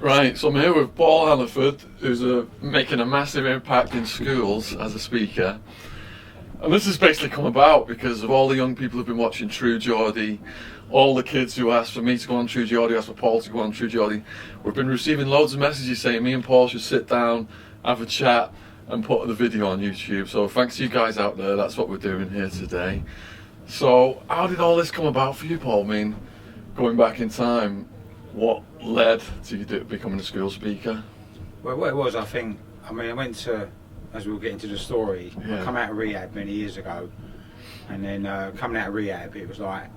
Right, so I'm here with Paul Hannaford, who's making a massive impact in schools as a speaker. And this has basically come about because of all the young people who've been watching True Geordie, all the kids who asked for me to go on True Geordie, asked for Paul to go on True Geordie. We've been receiving loads of messages saying me and Paul should sit down, have a chat, and put the video on YouTube. So thanks to you guys out there, that's what we're doing here today. So how did all this come about for you, Paul? I mean, going back in time, what led to you becoming a school speaker? Well, what it was, I went to, as we'll get into the story, I come out of rehab many years ago, and then coming out of rehab, it was like,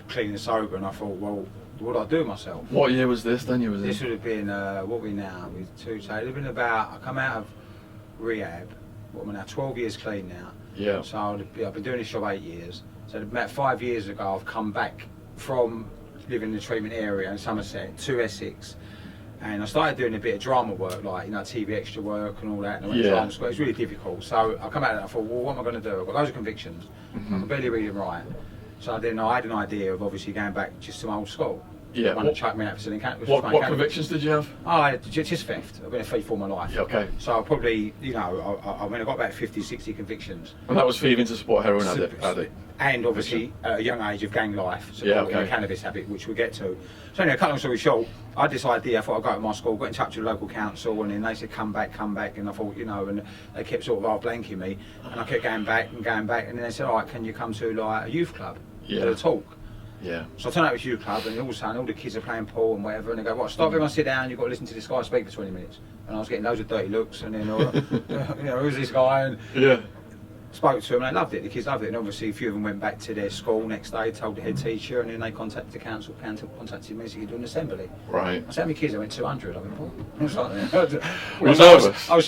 clean and sober, and I thought, well, what do I do with myself? What year was this then? This would have been, what we now, so it would have been about, I come out of rehab, what am I now, 12 years clean now. Yeah. So I've been doing this job 8 years. So about 5 years ago, I've come back from living in the treatment area in Somerset to Essex, and I started doing a bit of drama work, like TV extra work and all that, and I went to drama school. It was really difficult. So I come out and I thought, well, what am I going to do? I've got loads of convictions. I can barely read and write. So then I had an idea of obviously going back just to my old school. Yeah. What convictions did you have? Oh, just theft. I've been a thief all my life. Okay. So I probably, I got about 50, 60 convictions. And that was thieving to support heroin addict? And obviously at a young age of gang life, supporting a cannabis habit, which we'll get to. So anyway, cut long story short, I had this idea. I thought I'd go to my school, got in touch with the local council, and then they said come back, and I thought, and they kept sort of blanking me, and I kept going back, and then they said, all right, can you come to like a youth club, to a talk? Yeah. So I turned out to a youth club, and all of a sudden all the kids are playing pool and whatever, and they go, right, stop, everyone sit down, you've got to listen to this guy speak for 20 minutes. And I was getting loads of dirty looks, and then, who's this guy? And spoke to them, and they loved it, the kids loved it, and obviously a few of them went back to their school next day, told the head teacher, and then they contacted the council contacted me, so you do an assembly. Right. I said, how many kids? I went 200. I went, what? I was like, Were you nervous? I was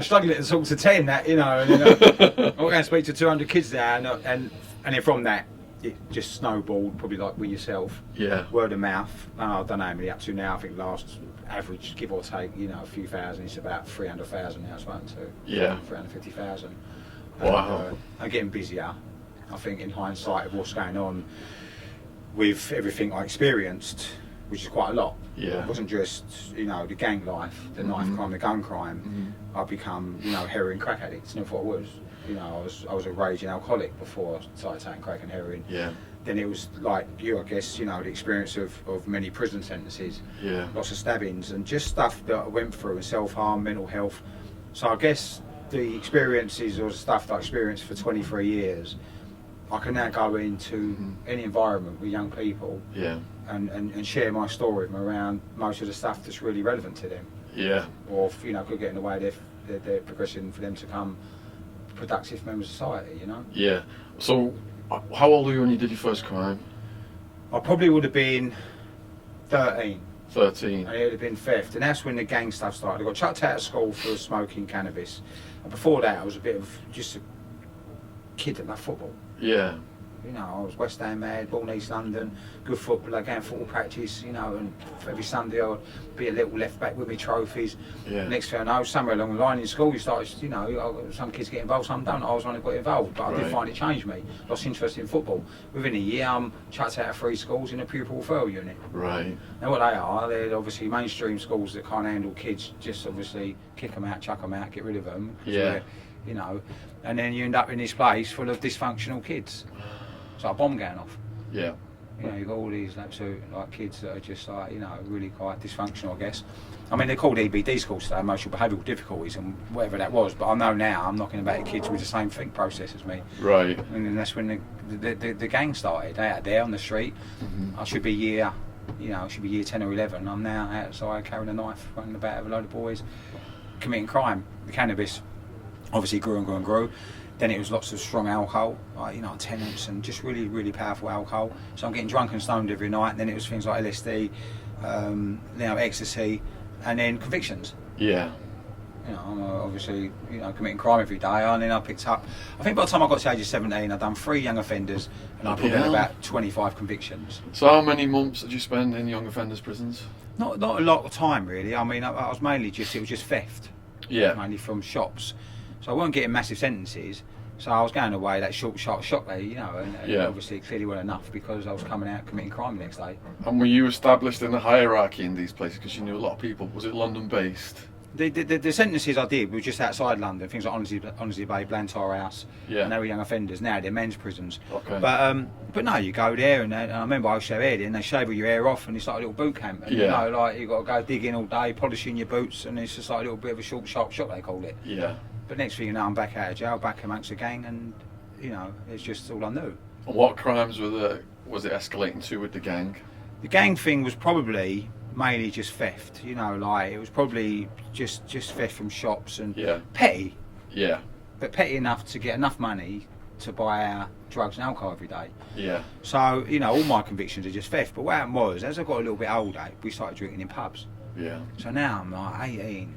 struggling to talk to 10, and I'm going to speak to 200 kids now, and then from that, it just snowballed, probably like with yourself. Yeah. Word of mouth. I don't know how many up to now. I think last average, give or take, a few thousand. It's about 300,000 now. It's running to 350,000. Wow. I'm getting busier. I think in hindsight of what's going on with everything I experienced, which is quite a lot. Yeah. It wasn't just the gang life, the knife crime, the gun crime. I've become heroin crack addict. Never thought I was. I was a raging alcoholic before I started taking crack and heroin. Yeah. Then it was like you, I guess, the experience of many prison sentences. Yeah. Lots of stabbings and just stuff that I went through, and self-harm, mental health. So I guess the experiences or stuff that I experienced for 23 years, I can now go into any environment with young people and share my story with them around most of the stuff that's really relevant to them. Yeah. Or, could get in the way of their progression for them to become productive members of society, Yeah. So, how old were you when you did your first crime? I probably would have been 13. 13. And it would have been theft, and that's when the gang stuff started. I got chucked out of school for smoking cannabis. And before that, I was a bit of just a kid that loved football. Yeah. I was West Ham mad, born East London, good footballer, going football practice, and every Sunday I'd be a little left back with me trophies. Yeah. Next thing I know, somewhere along the line in school, you started, some kids get involved, some don't. I was one that got involved, but I did find it changed me. Lost interest in football. Within a year, I'm chucked out of 3 schools in a pupil referral unit. Right. Now what they are, they're obviously mainstream schools that can't handle kids, just obviously kick them out, chuck them out, get rid of them. Yeah. And then you end up in this place full of dysfunctional kids. It's like a bomb going off. Yeah. You've got all these absolute kids that are just really quite dysfunctional, I guess. I mean, they're called EBD schools today, emotional behavioural difficulties, and whatever that was. But I know now I'm knocking about kids with the same think process as me. Right. And then that's when the gang started. They out there on the street. I should be year 10 or 11. I'm now outside carrying a knife, running about with a load of boys, committing crime. The cannabis obviously grew and grew and grew. Then it was lots of strong alcohol, tenants, and just really, really powerful alcohol. So I'm getting drunk and stoned every night. And then it was things like LSD, ecstasy, and then convictions. Yeah. I'm obviously, committing crime every day. And then I picked up, I think by the time I got to the age of 17, I'd done 3 young offenders, and I put in about 25 convictions. So how many months did you spend in young offenders prisons? Not a lot of time, really. I mean, I was mainly it was just theft. Yeah. Mainly from shops. So I weren't getting massive sentences, So I was going away that short, sharp shock there, you know, and Yeah. obviously it clearly wasn't enough because I was coming out committing crime the next day. And were you established in the hierarchy in these places because you knew a lot of people? Was it London based? The sentences I did were just outside London, things like Honestly Bay, Blantyre House, Yeah. and they were young offenders. Now they're men's prisons. Okay. But no, you go there and I remember I used to have hair there and they shave all your hair off and it's like a little boot camp. And, Yeah. You know, like you got to go digging all day, polishing your boots, and it's just like a little bit of a short, sharp shock they called it. Yeah. But next thing you know, I'm back out of jail, back amongst the gang, and you know, it's just all I knew. And what crimes was it escalating to with the gang? The gang thing was probably mainly just theft, you know, like it was probably just theft from shops and Yeah. petty, Yeah. but petty enough to get enough money to buy our drugs and alcohol every day. Yeah. So, you know, all my convictions are just theft. But what happened was, as I got a little bit older, we started drinking in pubs. Yeah. So now I'm like 18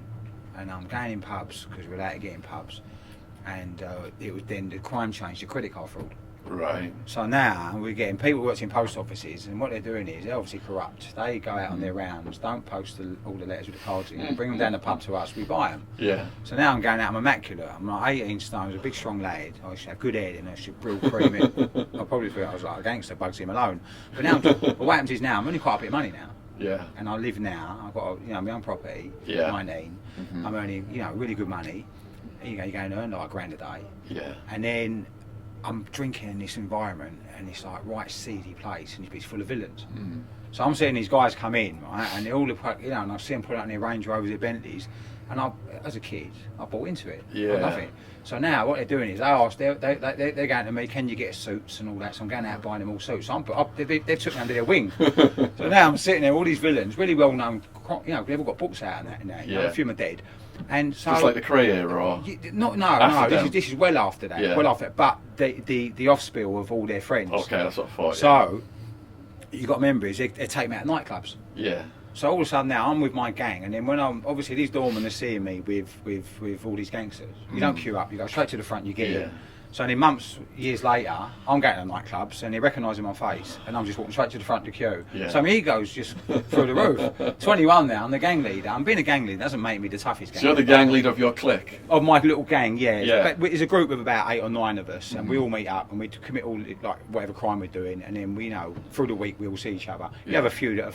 and I'm going in pubs because we're allowed to get in pubs. And it was then the crime changed to credit card fraud. Right. So now we're getting people who work in post offices, and what they're doing is they're obviously corrupt. They go out on their rounds, don't post all the letters with the cards in, bring them down the pub to us, we buy them. Yeah. So now I'm going out, I'm immaculate. I'm like 18 stone, a big strong lad. I should have good head and I should brill cream it. I probably thought I was like a gangster, Bugsy Malone. But now, but what happens is now I'm only quite a bit of money now. Yeah. And I live now. I've got my own property. Yeah. 19. Mm-hmm. I'm earning really good money. You're going to earn like £1,000 a day. Yeah. And then I'm drinking in this environment, and it's like right seedy place, and it's full of villains. Mm. So I'm seeing these guys come in, right, and they all look, and I see them put out in their Range Rovers, their Bentleys, and as a kid, I bought into it. Yeah. I love it. So now what they're doing is they're going to me, can you get us suits and all that? So I'm going out buying them all suits. So they've took me under their wing. So now I'm sitting there, all these villains, really well known, they've all got books out and that. You know, a few of them are dead. And so Just like the Cray era, or no. This is well after that. Yeah. Well after that. But the offspill of all their friends. okay, that's what I thought. So you got members. They take me out to nightclubs. Yeah. So all of a sudden now I'm with my gang, and then when I'm obviously these doormen are seeing me with all these gangsters. You don't queue up. You go straight to the front. You get in. So then years later, I'm going to nightclubs and they're recognising my face, and I'm just walking straight to the front of the queue. Yeah. So my ego's just through the roof. 21 now, I'm the gang leader. I'm being a gang leader doesn't make me the toughest gang So you're the gang leader of your clique? of my little gang, yeah. Yeah. But it's a group of about 8 or 9 of us, and we all meet up and we commit all like whatever crime we're doing, and then we know through the week we all see each other. You have a few that are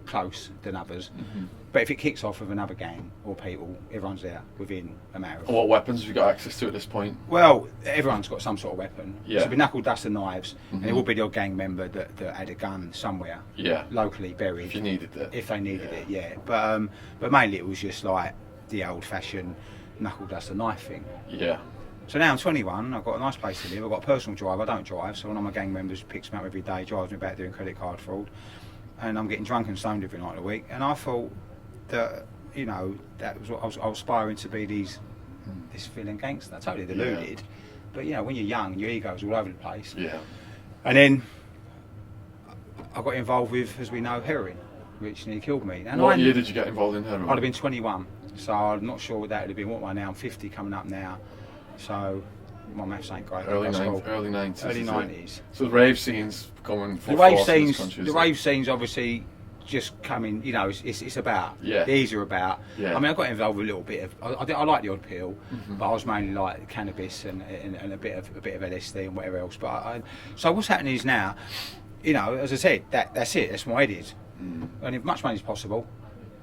close than others, but if it kicks off with another gang or people, everyone's there within a matter of. And what weapons have you got access to at this point? Well, everyone's got some sort of weapon. Yeah. So it'll be knuckle dust and knives, and there will be the odd gang member that had a gun somewhere, Yeah. locally buried. If you needed it. If they needed it, yeah. But mainly it was just like the old-fashioned knuckle dust and knife thing. Yeah. So now I'm 21, I've got a nice place to live, I've got a personal drive, I don't drive, so one of my gang members picks me up every day, drives me back doing credit card fraud, and I'm getting drunk and stoned every night of the week, and I thought that, you know, that was what I was aspiring to be this feeling gangster, totally deluded, but you know, when you're young, your ego's all over the place. Yeah. And then I got involved with, as we know, heroin, which nearly killed me. And What year did you get involved in heroin? I'd have been 21, so I'm not sure what that would have been. What am I now? I'm 50 coming up now, so my maths ain't great. Early That's 90s. cool. Early 90s. Early is it? 90s. So the rave scene's coming full The rave force in this scenes, country, the is it? rave scenes, obviously just coming. You know, it's about. Yeah. These are about. Yeah. I mean, I got involved with a little bit of. I like the odd pill, but I was mainly like cannabis and a bit of LSD and whatever else. But so what's happening is now, you know, as I said, that's it. That's what it is. And if much money as possible,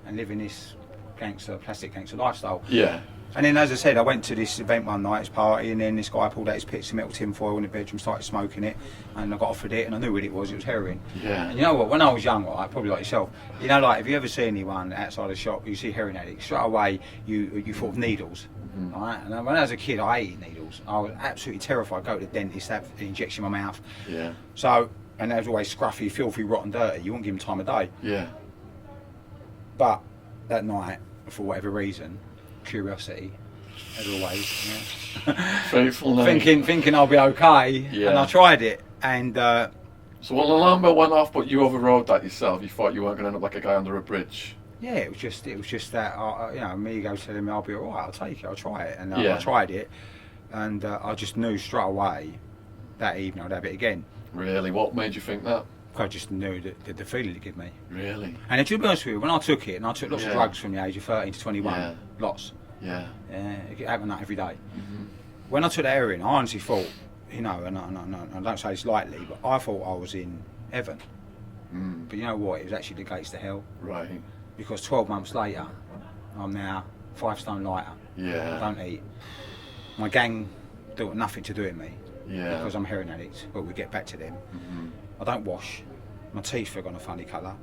and living this plastic gangster lifestyle. Yeah. And then, as I said, I went to this event one night, this party, and then this guy pulled out his pits of metal tin foil in the bedroom, started smoking it, and I got offered it, and I knew what it was heroin. Yeah. And you know what, when I was young, right, probably like yourself, you know, like, if you ever see anyone outside a shop, you see heroin addicts, straight away, you thought of needles, right? And when I was a kid, I hated needles. I was absolutely terrified. I'd go to the dentist, have an injection in my mouth. Yeah. So, and they was always scruffy, filthy, rotten, dirty. You wouldn't give them time of day. Yeah. But that night, for whatever reason, curiosity, as always, yeah. Faithful night. thinking I'll be okay, Yeah. and I tried it, and So when the alarm bell went off, but you overrode that yourself, you thought you weren't going to end up like a guy under a bridge. yeah, it was just that you know, my ego telling me I'll be alright, I'll take it, I'll try it, and Yeah. I tried it, and I just knew straight away that evening I'd have it again. Really? What made you think that? I just knew the feeling it gave me. Really? And to be honest with you, when I took it, and I took lots of Yeah. drugs from the age of 13 to 21, Yeah. lots. Yeah. It happened that every day. when I took that heroin, I honestly thought, you know, and I don't say this lightly, but I thought I was in heaven. But you know what? It was actually the gates to hell. Right. Because 12 months later, I'm now 5 stone lighter. Yeah. I don't eat. My gang do nothing to do with me. Yeah. Because I'm a heroin addict, but we get back to them. I don't wash. My teeth have gone a funny colour.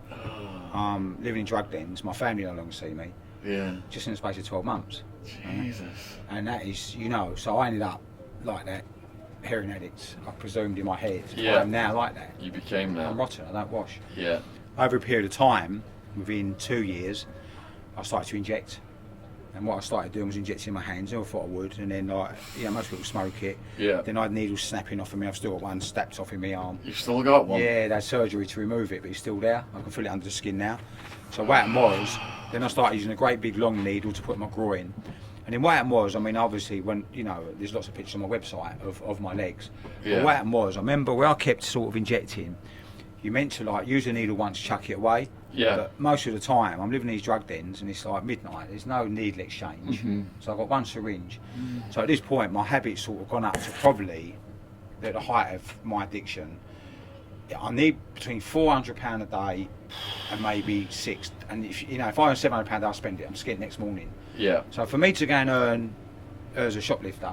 Living in drug dens. My family no longer see me. Yeah. Just in the space of 12 months. Jesus. And that is, you know, so I ended up like that. Heroin addict, I presumed in my head. Yeah. I'm now like that. You became that. I'm rotten, I don't wash. Yeah. Over a period of time, within 2 years, I started to inject. And what I started doing was injecting my hands. I thought I would, and then like, you know, most people smoke it. Yeah. Then I had needles snapping off of me. I've still got one snapped off in my arm. You've still got one? Yeah, they had surgery to remove it, but it's still there. I can feel it under the skin now. So what happened was, then I started using a great big long needle to put in my groin. And then what happened was, I mean, obviously, when, you know, there's lots of pictures on my website of my legs. Yeah. But what happened was, I remember where I kept sort of injecting, you meant to like use a needle once, chuck it away. Yeah. But most of the time, I'm living in these drug dens and it's like midnight, there's no needle exchange. So I've got one syringe. So at this point, my habit's sort of gone up to probably, at the height of my addiction, I need between £400 a day and maybe six. And if you know, if I earn £700, I'll spend it. I'm scared next morning. Yeah. So for me to go and earn as a shoplifter,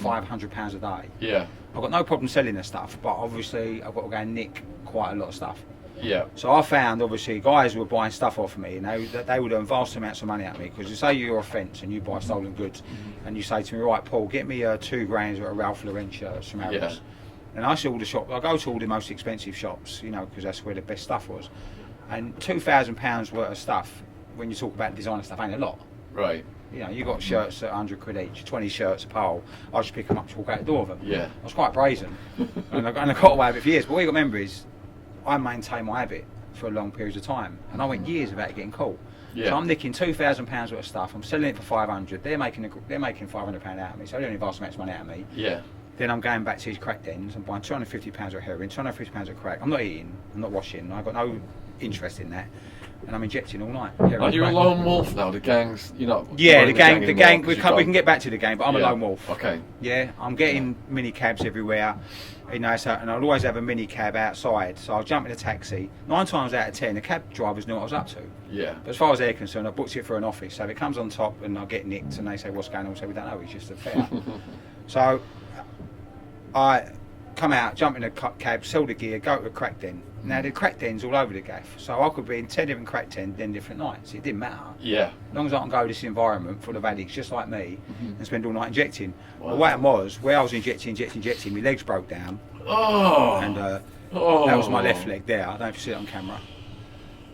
£500 a day. Yeah. I've got no problem selling the stuff, but obviously I've got to go and nick quite a lot of stuff. Yeah. So I found obviously guys who were buying stuff off me, and they would earn vast amounts of money at me, because you say you're a fence and you buy stolen goods, and you say to me, right, Paul, get me 2 grand worth of Ralph Lauren shirts from Harrods. Yeah. And I see all the shops. I go to all the most expensive shops, you know, because that's where the best stuff was. And £2,000 worth of stuff, when you talk about designer stuff, ain't a lot. Right. You know, you got shirts at 100 quid each, 20 shirts a pole. I just pick them up to walk out the door of them. Yeah. I was quite brazen, and I got away with it for years. But what you got to remember is, I maintained my habit for long periods of time, and I went years without getting caught. Yeah. So I'm nicking £2,000 worth of stuff. I'm selling it for 500. They're making £500 out of me, so they're only vast amounts of money out of me. Yeah. Then I'm going back to these crack dens and buying £250 of heroin, £250 of crack. I'm not eating, I'm not washing. I've got no interest in that, and I'm injecting all night. Are you a lone wolf now? The gangs, you're not. Yeah, not the in gang. anymore, We can get back to the gang, but I'm a Yeah. lone wolf. Okay. Yeah, I'm getting mini cabs everywhere, you know. So, and I'll always have a mini cab outside. So I'll jump in a taxi. 9 times out of 10, the cab drivers knew what I was up to. Yeah. But as far as they're concerned, I booked it for an office. So if it comes on top and I get nicked, and they say what's going on, I say we don't know. It's just a fare. So I come out, jump in a cab, sell the gear, go to a crack den. Now the crack den's all over the gaff, so I could be in 10 different crack dens, 10 different nights. It didn't matter. Yeah. As long as I can go to this environment full of addicts just like me and spend all night injecting. Wow. But what happened was, where I was injecting, my legs broke down, Oh. and that was my left leg there. I don't know if you see it on camera.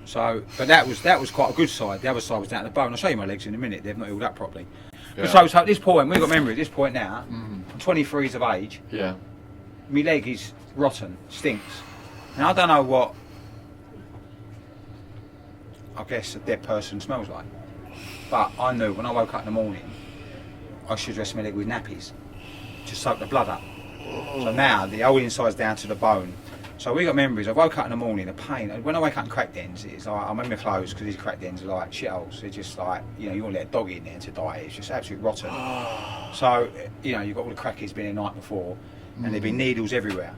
So, but that was quite a good side. The other side was down to the bone. I'll show you my legs in a minute. They've not healed up properly. Yeah. But so at this point, we've got memory. At this point now, I'm 23 years of age. Yeah. My leg is rotten, stinks. And I don't know what, I guess, a dead person smells like. But I knew when I woke up in the morning, I should dress my leg with nappies to soak the blood up. So now the whole inside's down to the bone. So we got memories. I woke up in the morning, the pain. And when I wake up in crack dens, it's like I'm in my clothes, because these crack dens are like shitholes. They're just like, you know, you want to let a dog in there to die. It's just absolutely rotten. So, you know, you've got all the crackies been the night before, and there've been needles everywhere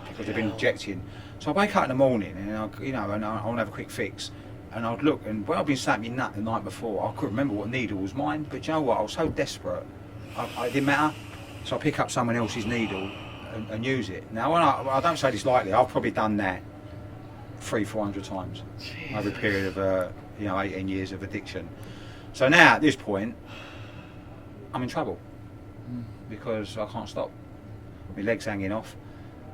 because they've been injecting. So I wake up in the morning, and I want to have a quick fix. And I'd look, and when I'd been slapping my nut the night before, I couldn't remember what needle was mine. But you know what? I was so desperate, it didn't matter. So I pick up someone else's needle and use it. Now, when I don't say this lightly, I've probably done that 300-400 times over a period of 18 years of addiction. So now at this point, I'm in trouble because I can't stop. My legs hanging off.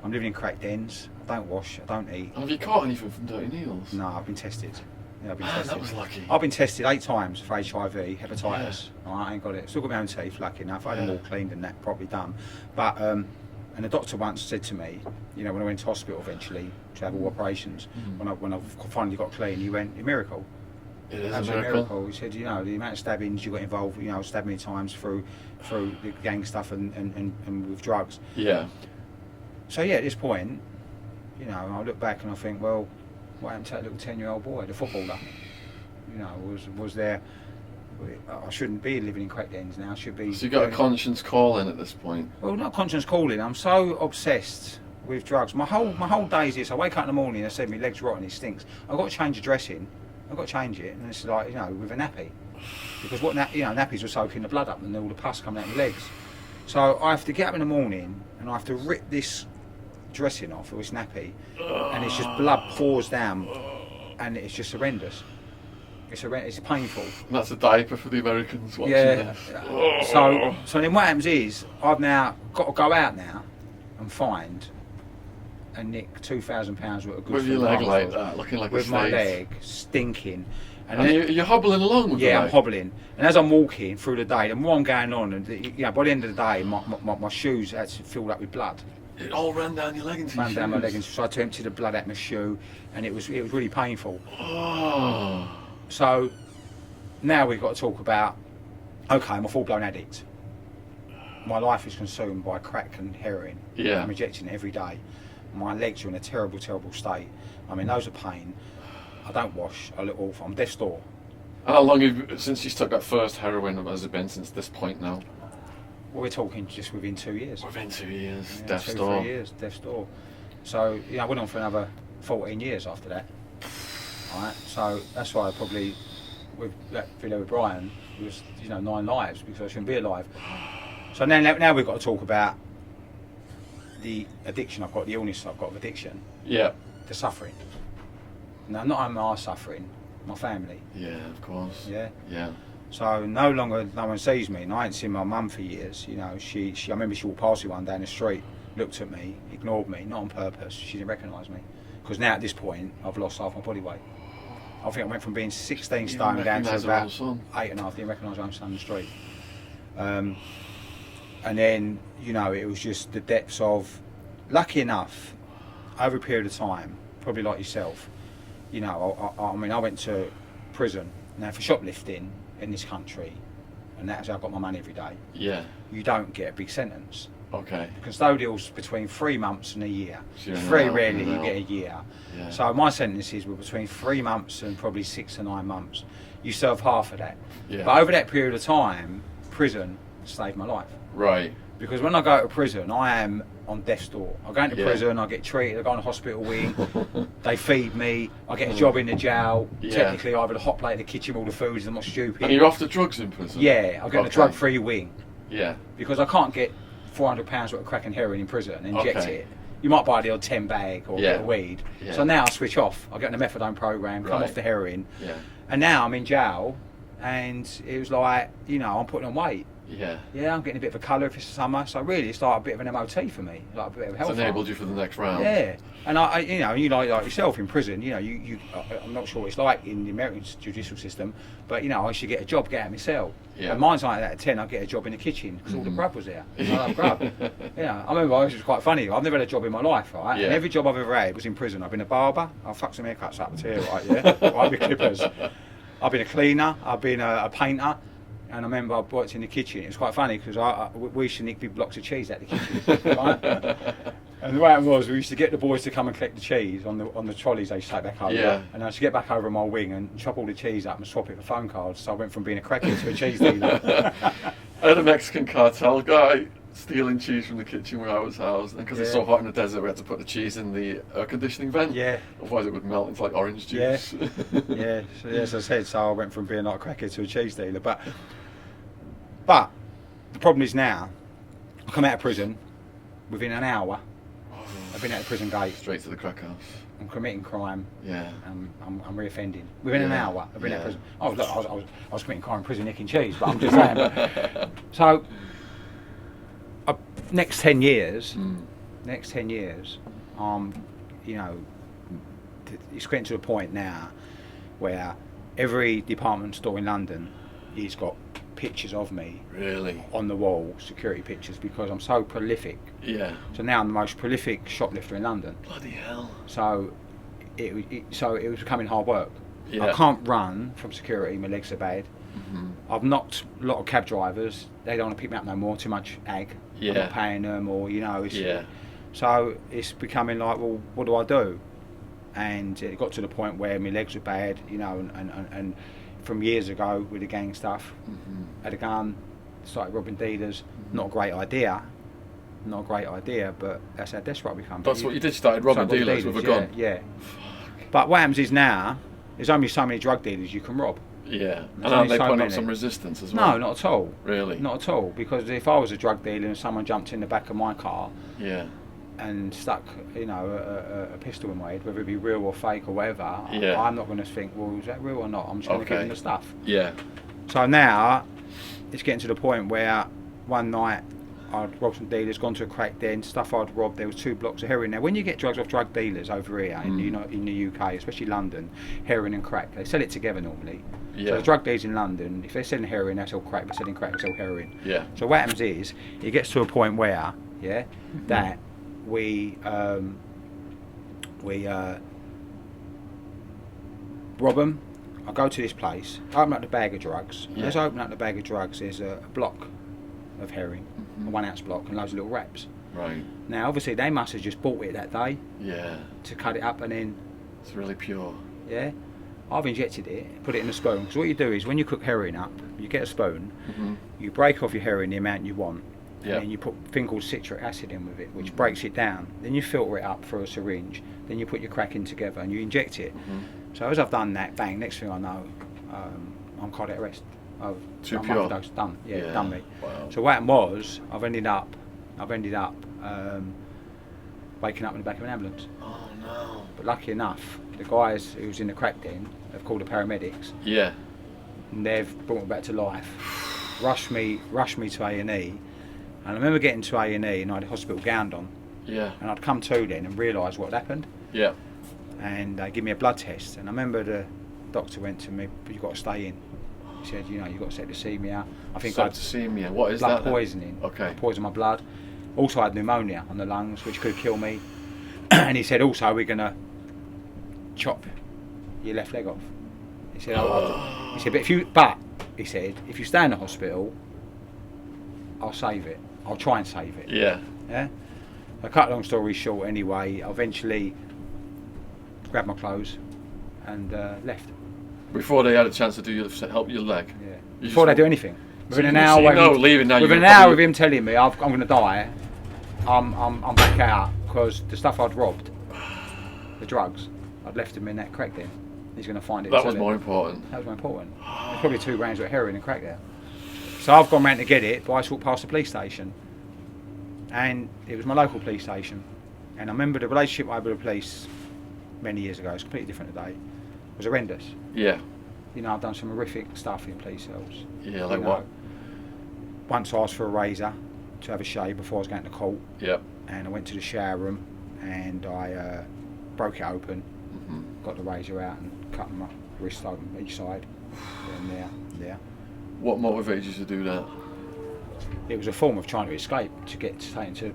I'm living in crack dens. I don't wash. I don't eat. Have you caught anything from dirty needles? No, I've been tested. Yeah, I've been Man, tested. that was lucky. I've been tested 8 times for HIV, hepatitis. Yeah. I ain't got it. Still got my own teeth, lucky enough. I had them all cleaned and that properly done. But and the doctor once said to me, you know, when I went to hospital eventually to have all operations, when I finally got clean, he went, "A miracle." It is That's a miracle. He said, you know, the amount of stabbings you got involved, you know, stabbed many times through the gang stuff and with drugs. Yeah. So yeah, at this point, you know, I look back and I think, well, what happened to that little 10-year-old boy, the footballer? You know, was there I shouldn't be living in crack dens now. I should be. So you got a conscience calling at this point? Well, not conscience calling. I'm so obsessed with drugs. My whole day is this. I wake up in the morning and I say my leg's rotten, it stinks. I've got to change the dressing. I've got to change it, and it's like, you know, with a nappy, because nappies were soaking the blood up and all the pus coming out my legs. So I have to get up in the morning and I have to rip this dressing off, or this nappy, and it's just blood pours down, and it's just horrendous. It's painful. And that's a diaper for the Americans watching this. So then what happens is I've now got to go out now and find and nick £2,000 worth of goods. With your leg like that, looking like a with my snake. leg stinking. And you're hobbling along with I'm hobbling. And as I'm walking through the day, the more I'm going on, and by the end of the day, my shoes had filled up with blood. It all ran down your leg into your shoes. Ran down my leggings, so I had to empty the blood out my shoe, and it was really painful. Oh. So now we've got to talk about, okay, I'm a full-blown addict. My life is consumed by crack and heroin. Yeah. I'm injecting it every day. My legs are in a terrible, terrible state. I'm in loads of pain. I don't wash. I look awful. I'm death's door. How long have you, since you took that first heroin, has it been since this point now? Well, we're talking just within 2 years. Within 2 years, Yeah, death's 2, door. 3 years, death's door. So, I went on for another 14 years after that. Right, so that's why I probably, with that video with Brian, it was 9 lives, because I shouldn't be alive. So now we've got to talk about the addiction I've got, the illness I've got of addiction, Yeah. the suffering. Now, not only am I suffering, my family. Yeah, of course. Yeah. Yeah. So no longer no one sees me, and I ain't seen my mum for years. She I remember she walked past me one day in the street, looked at me, ignored me, not on purpose. She didn't recognise me, because now at this point I've lost half my body weight. I think I went from being 16 stone down to about 8.5. Didn't recognise my own son in the street. And then it was just the depths of, lucky enough, over a period of time, probably like yourself, I mean, I went to prison now for shoplifting in this country, and that's how I got my money every day. Yeah. You don't get a big sentence. Okay. Custodial's between 3 months and a year. So It's very rarely you get a year. Yeah. So my sentences were between 3 months and probably 6 to 9 months. You serve half of that. Yeah. But over that period of time, prison saved my life. Right. Because when I go to prison, I am on death's door. I go into Yeah. prison, I get treated, I go on a hospital wing, they feed me, I get a job in the jail. Yeah. Technically, I have a hot plate in the kitchen with all the foods, I'm not stupid. And you're off the drugs in prison? Yeah, I get a drug-free wing. Yeah. Because I can't get £400 worth of crack and heroin in prison and inject Okay. it. You might buy the odd 10 bag or a bit of weed. Yeah. So now I switch off. I get on the methadone program, come Right. off the heroin, Yeah. and now I'm in jail, and it was like, I'm putting on weight. Yeah. Yeah, I'm getting a bit of a colour if it's summer, so really it's like a bit of an MOT for me, like a bit of health. It's enabled you for the next round. Yeah, and I you like yourself in prison, I'm not sure what it's like in the American judicial system, but I should get a job, get out of my cell. Yeah. And mine's like that at 10, I get a job in the kitchen because all the grub was there. I love grub. I remember it was quite funny. I've never had a job in my life, right? Yeah. And every job I've ever had was in prison. I've been a barber. I've fucked some haircuts up to here, right? Yeah, right with clippers. I've been a cleaner. I've been a painter. And I remember I worked in the kitchen. It was quite funny because we used to nick big blocks of cheese out the kitchen, right? And the way it was, we used to get the boys to come and collect the cheese on the trolleys they used to take back over. Yeah. And I used to get back over on my wing and chop all the cheese up and swap it for phone cards. So I went from being a cracker to a cheese dealer. I had a Mexican cartel guy stealing cheese from the kitchen where I was housed, and because it's so hot in the desert, we had to put the cheese in the air conditioning vent. Yeah. Otherwise, it would melt into like orange juice. Yeah. So as I said, so I went from being like a cracker to a cheese dealer. But the problem is now, I come out of prison within an hour. I've been out of prison gate. Straight to the crack house. I'm committing crime. Yeah. I'm reoffending within an hour. I've been out of prison. I was committing crime in prison, nicking cheese, but I'm just saying. So, next 10 years, it's getting to a point now where every department store in London has got pictures of me Really? on the wall, security pictures, because I'm so prolific. Yeah. So now I'm the most prolific shoplifter in London. Bloody hell. So it was becoming hard work. Yeah. I can't run from security, my legs are bad. I've knocked a lot of cab drivers, they don't want to pick me up no more, too much ag. Yeah. I'm not paying them, or Yeah. So it's becoming like, well, what do I do? And it got to the point where my legs were bad, and from years ago with the gang stuff. Had a gun, started robbing dealers. Not a great idea. Not a great idea, but that's how desperate we become. That's what you did, started robbing dealers with a gun? Yeah. But what happens is now, there's only so many drug dealers you can rob. Yeah, and aren't they putting up some resistance as well? No, not at all. Really? Not at all, because if I was a drug dealer and someone jumped in the back of my car and stuck, you know, a pistol in my head, whether it be real or fake or whatever, I'm not going to think, well, is that real or not? I'm just going to give them the stuff. Yeah. So now, it's getting to the point where one night I'd robbed some dealers, gone to a crack den, stuff I'd robbed, there was 2 blocks of heroin. Now when you get drugs off drug dealers over here in the UK, especially London, heroin and crack, they sell it together normally. So the drug dealers in London, if they're selling heroin, they sell crack, they're selling crack, they sell heroin. Yeah. So what happens is, it gets to a point where, that we rob them. I go to this place, open up the bag of drugs. As I open up the bag of drugs, there's a block of heroin, a 1 ounce block, and loads of little wraps. Right. Now, obviously, they must have just bought it that day. Yeah. To cut it up and then. It's really pure. Yeah. I've injected it, put it in a spoon. Because what you do is, when you cook heroin up, you get a spoon, you break off your heroin the amount you want, and then you put a thing called citric acid in with it, which breaks it down. Then you filter it up through a syringe. Then you put your crack in together and you inject it. So as I've done that, bang, next thing I know, I'm cardiac arrest. Too pure. Done. Yeah, done me. Wow. So what happened was, I've ended up waking up in the back of an ambulance. Oh no. But lucky enough, the guys who was in the crack den have called the paramedics. Yeah. And they've brought me back to life. Rushed me to A&E. And I remember getting to A&E and I had a hospital gown on. Yeah. And I'd come to then and realised what had happened. Yeah. And they gave me a blood test. And I remember the doctor went to me, but you've got to stay in. He said, you know, you've got septicemia. I think I had septicemia. What is blood that? poisoning. Okay. I poisoned my blood. Also, I had pneumonia on the lungs, which could kill me. And he said, also, we're going to chop your left leg off. He said, if you stay in the hospital, I'll save it. I'll try and save it. Yeah. Yeah. I cut a long story short. Anyway, I eventually grabbed my clothes and left. Before they had a chance to help your leg. Yeah. Before they do anything. Within an hour. Leaving now. Within an hour of him telling me I'm going to die, I'm back out because the stuff I'd robbed, the drugs, I'd left him in that crack den. He's going to find it. That was more important. That was more important. There's probably 2 grams of heroin and crack there. So I've gone round to get it, but I walked past the police station, and it was my local police station. And I remember the relationship I had with the police many years ago. It's completely different today. It was horrendous. Yeah. You know, I've done some horrific stuff in police cells. Yeah, like what? Once I asked for a razor to have a shave before I was going to court. Yep. And I went to the shower room and I broke it open, got the razor out and cut my wrist open each side. And there. What motivated you to do that? It was a form of trying to escape, to get taken to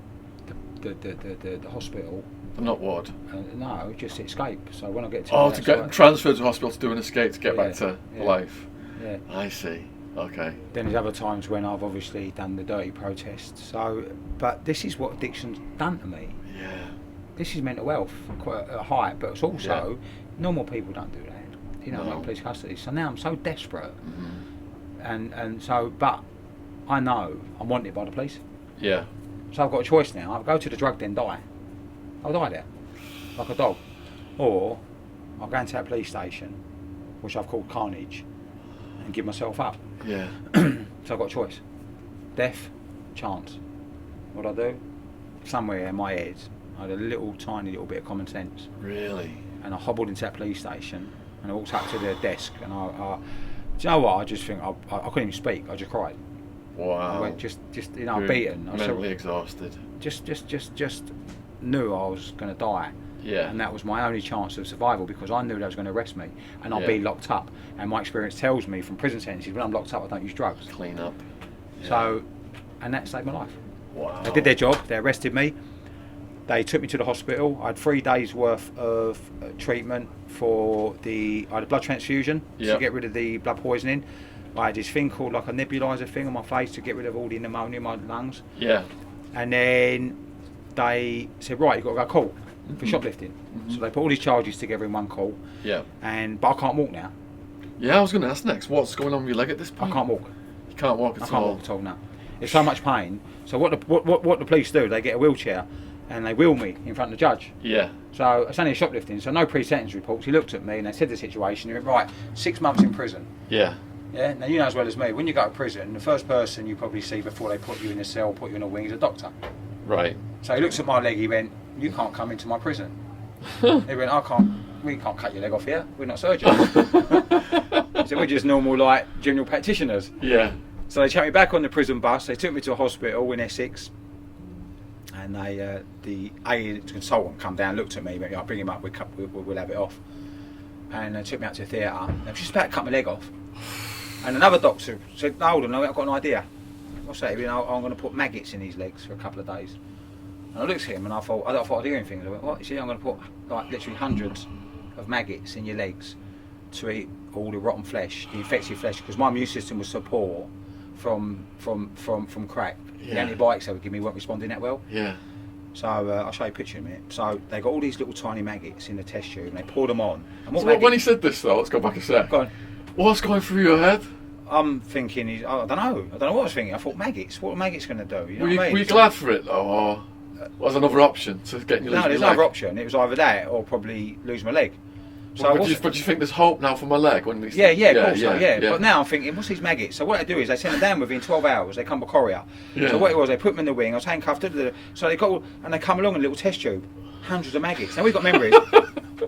the hospital. Not what? No, just escape. So when I get to to get transferred to hospital to do an escape to get back to life. Yeah. I see. Okay. Then there's other times when I've obviously done the dirty protests. So, but this is what addiction's done to me. Yeah. This is mental health, quite a height, but it's also normal people don't do that. You know, like police custody. So now I'm so desperate, and so, but I know I'm wanted by the police. Yeah. So I've got a choice now. I'll go to the drug den, die. I'll die there, like a dog, or I'll go into that police station, which I've called Carnage, and give myself up. Yeah. So I've got a choice. Death, chance. What I do? Somewhere in my head, I had a tiny little bit of common sense. Really? And I hobbled into that police station, and I walked up to the desk, and I do you know what? I just think I couldn't even speak. I just cried. Wow. I went just you know, beaten. Mentally exhausted. Just knew I was going to die. Yeah. And that was my only chance of survival, because I knew they was going to arrest me and I'll be locked up. And my experience tells me from prison sentences, when I'm locked up, I don't use drugs. Clean up. Yeah. So, and that saved my life. Wow. They did their job. They arrested me. They took me to the hospital. I had 3 days worth of treatment I had a blood transfusion to get rid of the blood poisoning. I had this thing called like a nebulizer thing on my face to get rid of all the pneumonia in my lungs. Yeah. And then they said, right, you've got to go court for shoplifting. So they put all these charges together in one call. Yeah. But I can't walk now. Yeah, I was going to ask next. What's going on with your leg at this point? I can't walk. You can't walk at all. I can't walk at all. No. It's so much pain. So what the police do? They get a wheelchair and they wheel me in front of the judge. Yeah. So it's only shoplifting. So no pre-sentence reports. He looked at me and they said the situation. He went, right, 6 months in prison. Yeah. Yeah. Now you know as well as me. When you go to prison, the first person you probably see before they put you in a cell, put you in a wing, is a doctor. Right. So he looks at my leg. He went, you can't come into my prison. He went, we can't cut your leg off here. We're not surgeons. So we're just normal, like, general practitioners. Yeah. So they took me back on the prison bus. They took me to a hospital in Essex. And the consultant come down, looked at me, went, I'll bring him up, we'll have it off. And they took me out to the theatre. I was just about to cut my leg off. And another doctor said, no, hold on, I've got an idea. What's that? I'm going to put maggots in his legs for a couple of days. And I looked at him and I thought I'd do anything. I went, what? He said, I'm going to put like literally hundreds of maggots in your legs to eat all the rotten flesh, the infected flesh, because my immune system was so poor from crack. Yeah. The antibiotics they would give me weren't responding that well. Yeah. So I'll show you a picture in a minute. So they got all these little tiny maggots in the test tube and they poured them on. And So when he said this though, let's go back a sec. Go on. What's going through your head? I'm thinking, I don't know what I was thinking. I thought maggots. What are maggots going to do? You know Were what I mean? you glad for it though, or was another option to getting your No, leg? there's another option. It was either that or probably lose my leg. So but do you think there's hope now for my leg? When yeah, of course. But now I'm thinking, what's these maggots? So what they do is they send them down within 12 hours. They come by courier. Yeah. So what it was, they put them in the wing. I was handcuffed. So they got and they come along in a little test tube. Hundreds of maggots. Now we've got memories.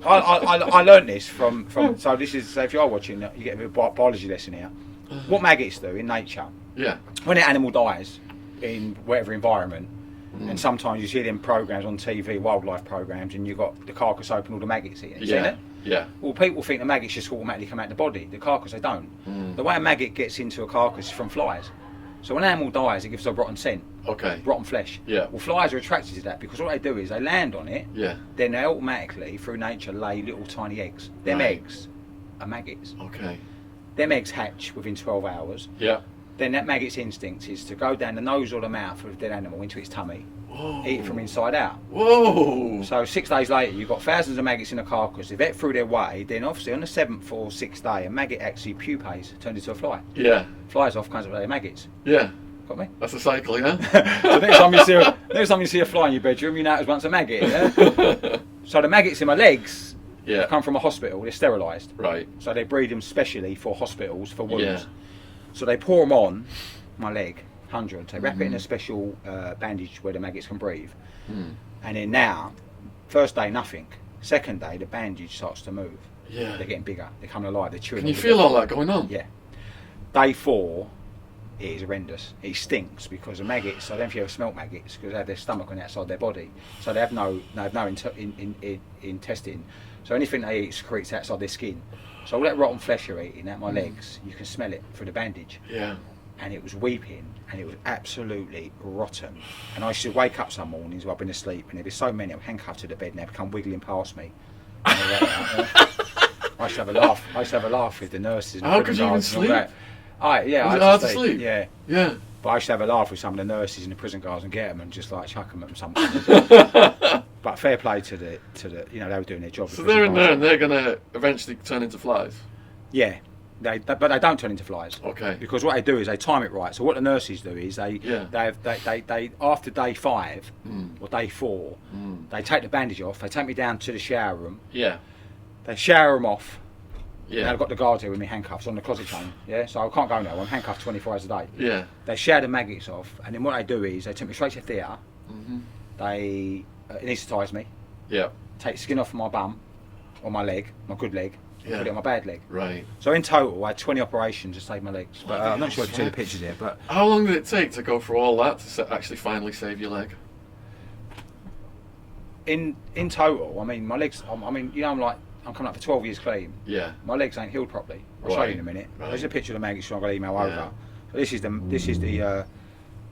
I learned this from. So this is, so if you are watching, you get a bit of biology lesson here. What maggots do in nature? Yeah. When an animal dies in whatever environment, and sometimes you see them programs on TV, wildlife programs, and you've got the carcass open, all the maggots in it. You seen it? Yeah. Well, people think the maggots just automatically come out the body. The carcass, they don't. The way a maggot gets into a carcass is from flies. So when an animal dies, it gives a rotten scent. Okay. Rotten flesh. Yeah. Well, flies are attracted to that because what they do is they land on it. Yeah. Then they automatically, through nature, lay little tiny eggs. Them eggs are maggots. Okay. Them eggs hatch within 12 hours. Yeah. Then that maggot's instinct is to go down the nose or the mouth of a dead animal into its tummy. Whoa. Eat it from inside out. Whoa! So 6 days later, you've got thousands of maggots in a carcass. If it through their way, then obviously on the 7th or 6th day, a maggot actually pupates, turns into a fly. Yeah. Flies off, comes up with their maggots. Yeah. Got me? That's a cycle, yeah? So next time you see a fly in your bedroom, you know it was once a maggot. Yeah? So the maggots in my legs come from a hospital. They're sterilised. Right. So they breed them specially for hospitals for wounds. Yeah. So they pour them on my leg, hundreds. They wrap it in a special bandage where the maggots can breathe. And then now, first day nothing. Second day the bandage starts to move. Yeah. They're getting bigger. They're coming alive. They're chewing. Can you feel all that going on? Yeah. Day 4, it is horrendous. It stinks because the maggots. I don't know if you ever smelt maggots because they have their stomach on the outside their body, so they have no intestine. So anything they eat secretes outside their skin. So all that rotten flesh you're eating out my legs, you can smell it through the bandage. Yeah. And it was weeping, and it was absolutely rotten. And I used to wake up some mornings while I've been asleep, and there'd be so many, I'm handcuffed to the bed, and they'd come wiggling past me. I used to have a laugh. I used to have a laugh with the nurses. And How could you even sleep? Was it hard to sleep? Yeah. Yeah. But I used to have a laugh with some of the nurses in the prison guards and get them and just like chuck them at them sometimes. But fair play to the they were doing their job. So they're in there and they're going to eventually turn into flies? Yeah. But they don't turn into flies. Okay. Because what they do is they time it right. So what the nurses do is they after day 5 or day 4, they take the bandage off. They take me down to the shower room. Yeah. They shower them off. Yeah. And I've got the guards here with me handcuffs on the closet chain. Yeah. So I can't go now. I'm handcuffed 24 hours a day. Yeah. They shower the maggots off, and then what they do is they take me straight to the theatre. They anaesthetise me. Yeah. Take the skin off my bum, or my leg, my good leg. Yeah. Put it on my bad leg. Right. So in total, I had 20 operations to save my legs. But I'm not sure if you see the pictures here. But how long did it take to go through all that to actually finally save your leg? In total, I mean, my legs. I'm coming up for 12 years clean. Yeah. My legs ain't healed properly. I'll show you in a minute. Right. There's a picture of the maggots I'm going to email over. So this is the.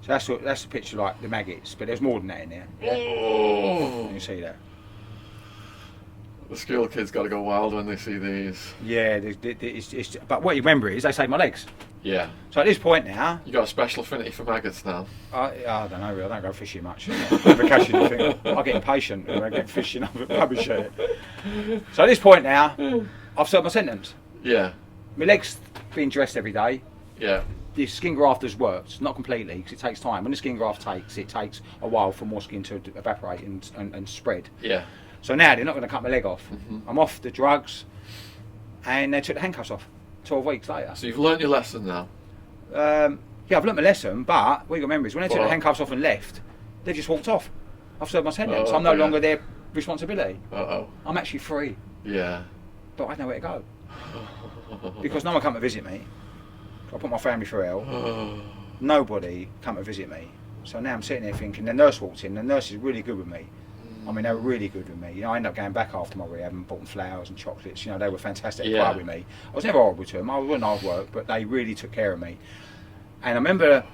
So that's the picture like the maggots, but there's more than that in there. Yeah? Oh. You see that? The school kids got to go wild when they see these. Yeah, but what you remember is they saved my legs. Yeah. So at this point now, You got a special affinity for maggots now. I don't know. I don't go fishing much. Never catch anything. I get impatient when I get fishing. I'm rubbish at it. So at this point now, I've served my sentence. Yeah. My legs being dressed every day. Yeah. The skin grafters worked, not completely, because it takes time. When the skin graft it takes a while for more skin to evaporate and spread. Yeah. So now they're not going to cut my leg off. I'm off the drugs, and they took the handcuffs off 12 weeks later. So you've learnt your lesson now. Yeah, I've learnt my lesson, but what you got to remember is when they took the handcuffs off and left, they just walked off. I've served my sentence. I'm no longer their responsibility. I'm actually free. Yeah. But I don't know where to go. Because no one come to visit me. I put my family through hell. Nobody come to visit me. So now I'm sitting there thinking, the nurse walked in, the nurse is really good with me. I mean, they were really good with me. You know, I ended up going back after my rehab and bought them flowers and chocolates. You know, they were fantastic with me. I was never horrible to them. I wasn't hard work, but they really took care of me. And I remember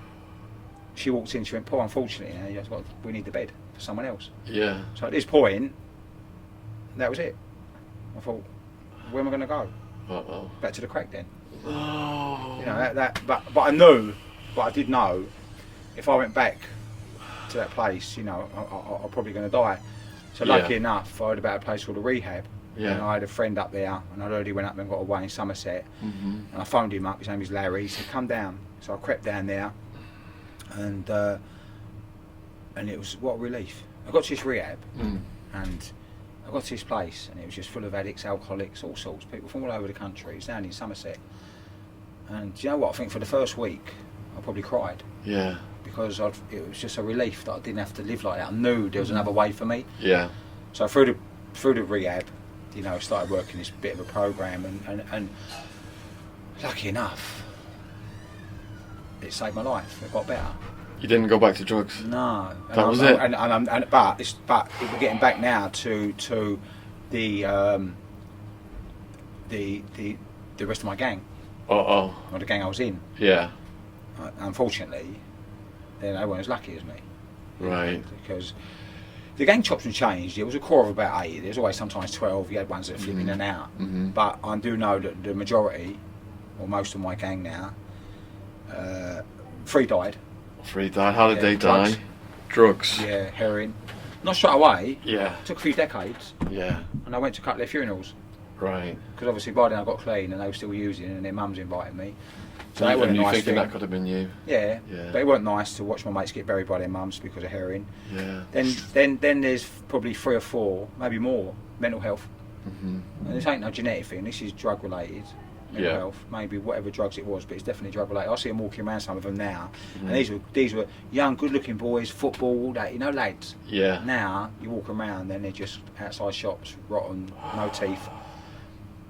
she walked in, she went, Paul, unfortunately, you know, we need the bed for someone else. Yeah. So at this point, that was it. I thought, where am I going to go? Back to the crack then. Oh. You know, but I knew, but I did know, if I went back to that place, you know, I'm probably going to die. So lucky enough, I heard about a place called a Rehab. Yeah. And I had a friend up there, and I'd already went up and got away in Somerset. And I phoned him up, his name is Larry, he said, come down. So I crept down there, and it was, what a relief. I got to this rehab, and I got to this place, and it was just full of addicts, alcoholics, all sorts, people from all over the country. It's down in Somerset. And do you know what, I think for the first week, I probably cried. Yeah. Because it was just a relief that I didn't have to live like that. I knew there was another way for me. Yeah. So through the rehab, you know, I started working this bit of a program, and lucky enough, it saved my life. It got better. You didn't go back to drugs? No. That was it? But we're getting back now to the rest of my gang. Or the gang I was in. Yeah. Unfortunately, they weren't as lucky as me. Right. Because the gang chops have changed. It was a core of about 8. There's always sometimes 12. You had ones that flip in and out. But I do know that the majority, or most of my gang now, 3 died. 3 died. How did they drugs. die? Drugs. Yeah, heroin. Not straight away. Yeah. It took a few decades. Yeah. And I went to a couple of their funerals. Right. Because obviously by then I got clean and they were still using, and their mums invited me. So And that wasn't a you nice thinking thing. that could have been you? Yeah. Yeah. But it wasn't nice to watch my mates get buried by their mums because of heroin. Yeah. Then there's probably 3 or 4, maybe more, mental health. And this ain't no genetic thing. This is drug related. Mental health, maybe whatever drugs it was, but it's definitely drug related. I see them walking around, some of them now, and these were young, good-looking boys, football, all that, you know, lads. Yeah. Now you walk around, and they're just outside shops, rotten, no teeth.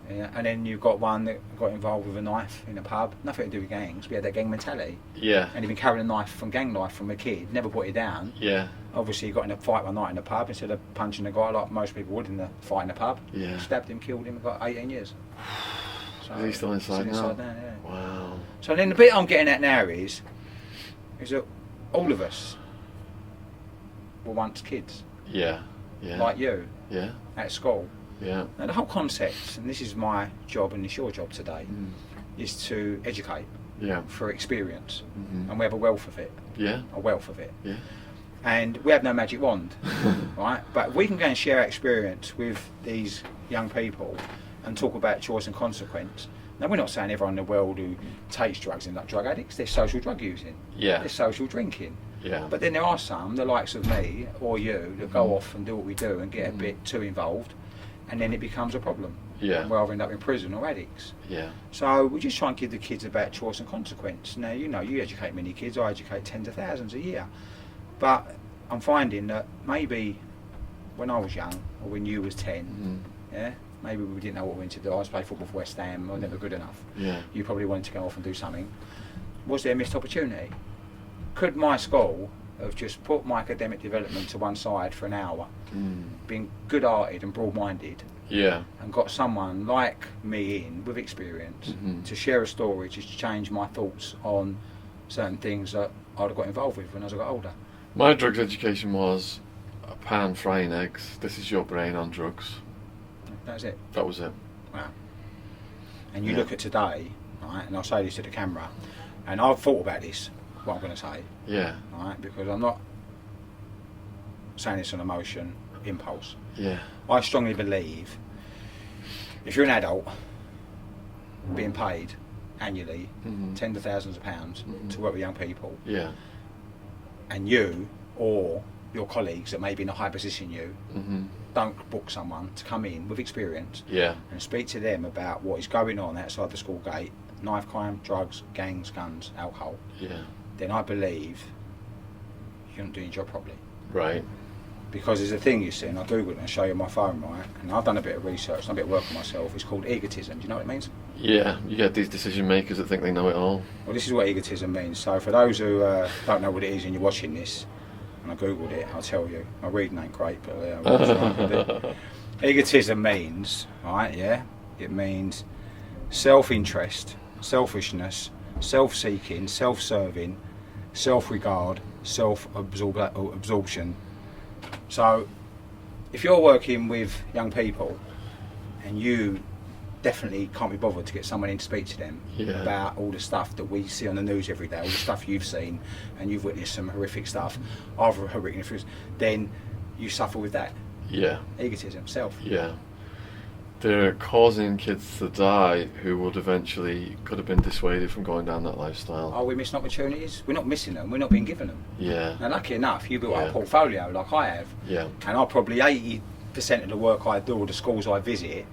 Yeah, and then you've got one that got involved with a knife in a pub. Nothing to do with gangs. We had that gang mentality. Yeah. And he'd been carrying a knife from gang life from a kid, never put it down. Yeah. Obviously, he got in a fight one night in the pub. Instead of punching the guy like most people would in the fight in the pub, stabbed him, killed him, and got 18 years. So, Is he still inside now? Yeah. Wow. So then the bit I'm getting at now is that all of us were once kids. Yeah. Yeah. Like you. Yeah. At school. Yeah. Now the whole concept, and this is my job and it's your job today, is to educate for experience. And we have a wealth of it. Yeah. A wealth of it. Yeah. And we have no magic wand, right? But we can go and share our experience with these young people and talk about choice and consequence. Now we're not saying everyone in the world who takes drugs is like drug addicts. They're social drug using. Yeah. They're social drinking. Yeah. But then there are some, the likes of me or you, that go off and do what we do and get a bit too involved, and then it becomes a problem. Yeah. And we either end up in prison or addicts. Yeah. So we just try and give the kids about choice and consequence. Now, you know, you educate many kids. I educate tens of thousands a year. But I'm finding that maybe when I was young, or when you was 10, maybe we didn't know what we wanted to do. I was playing football for West Ham. I was never good enough. Yeah. You probably wanted to go off and do something. Was there a missed opportunity? Could my school have just put my academic development to one side for an hour, been good-hearted and broad-minded, and got someone like me in with experience to share a story, to change my thoughts on certain things that I'd have got involved with when I got older? My drugs education was a pan frying eggs. This is your brain on drugs. That was it. That was it. Wow. And you look at today, right, and I'll say this to the camera, and I've thought about this, what I'm going to say, right, because I'm not saying this on emotion, impulse. I strongly believe if you're an adult being paid annually tens of thousands of pounds to work with young people, and you or your colleagues that may be in a high position don't book someone to come in with experience and speak to them about what is going on outside the school gate, knife crime, drugs, gangs, guns, alcohol, then I believe you're not doing your job properly. Right. Because there's a thing, you see, and I Googled it and I'll show you my phone, right? And I've done a bit of research, done a bit of work on myself. It's called egotism. Do you know what it means? Yeah, you get these decision makers that think they know it all. Well, this is what egotism means. So for those who don't know what it is and you're watching this, and I Googled it, I'll tell you. My reading ain't great, but egotism means, right, it means self-interest, selfishness, self-seeking, self-serving, self-regard, self-absorption. So if you're working with young people and you definitely can't be bothered to get someone in to speak to them about all the stuff that we see on the news every day, all the stuff you've seen, and you've witnessed some horrific stuff, either horrific, then you suffer with that. Egotism, self. They're causing kids to die who would eventually could have been dissuaded from going down that lifestyle. Are we missing opportunities? We're not missing them, we're not being given them. Now lucky enough, you built up a portfolio like I have. And I probably 80% of the work I do or the schools I visit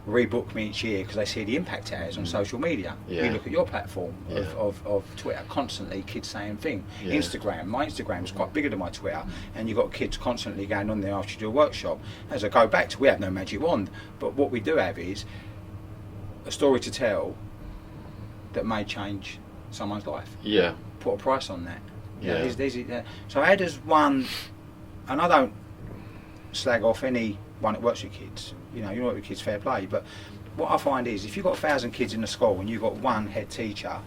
rebook me each year because they see the impact it has on social media. You look at your platform of Twitter, constantly kids saying thing. Instagram, my Instagram is quite bigger than my Twitter, and you've got kids constantly going on there after you do a workshop. As I go back to, we have no magic wand, but what we do have is a story to tell that may change someone's life. Put a price on that. So how does one, and I don't slag off anyone that works with kids, you work with kids, fair play, but what I find is if you've got 1,000 kids in the school and you've got one head teacher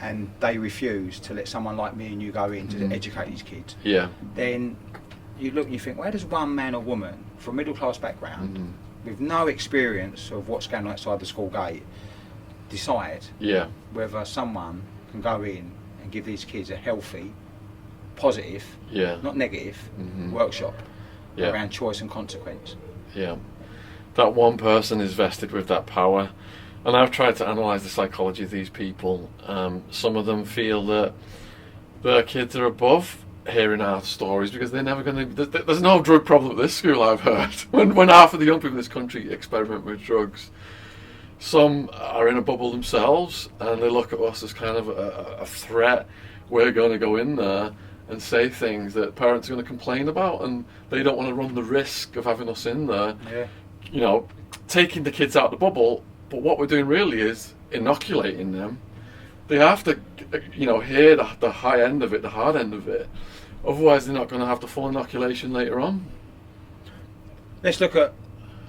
and they refuse to let someone like me and you go in to educate these kids, then you look and you think, where does one man or woman from a middle class background with no experience of what's going on outside the school gate decide whether someone can go in and give these kids a healthy, positive, not negative, workshop around choice and consequence? That one person is vested with that power, and I've tried to analyse the psychology of these people. Some of them feel that their kids are above hearing our stories because they're never going to. There's no drug problem at this school, I've heard. When half of the young people in this country experiment with drugs, some are in a bubble themselves and they look at us as kind of a threat. We're going to go in there and say things that parents are going to complain about, and they don't want to run the risk of having us in there, taking the kids out of the bubble. But what we're doing really is inoculating them. They have to, hear the high end of it, the hard end of it. Otherwise, they're not going to have the full inoculation later on. Let's look at,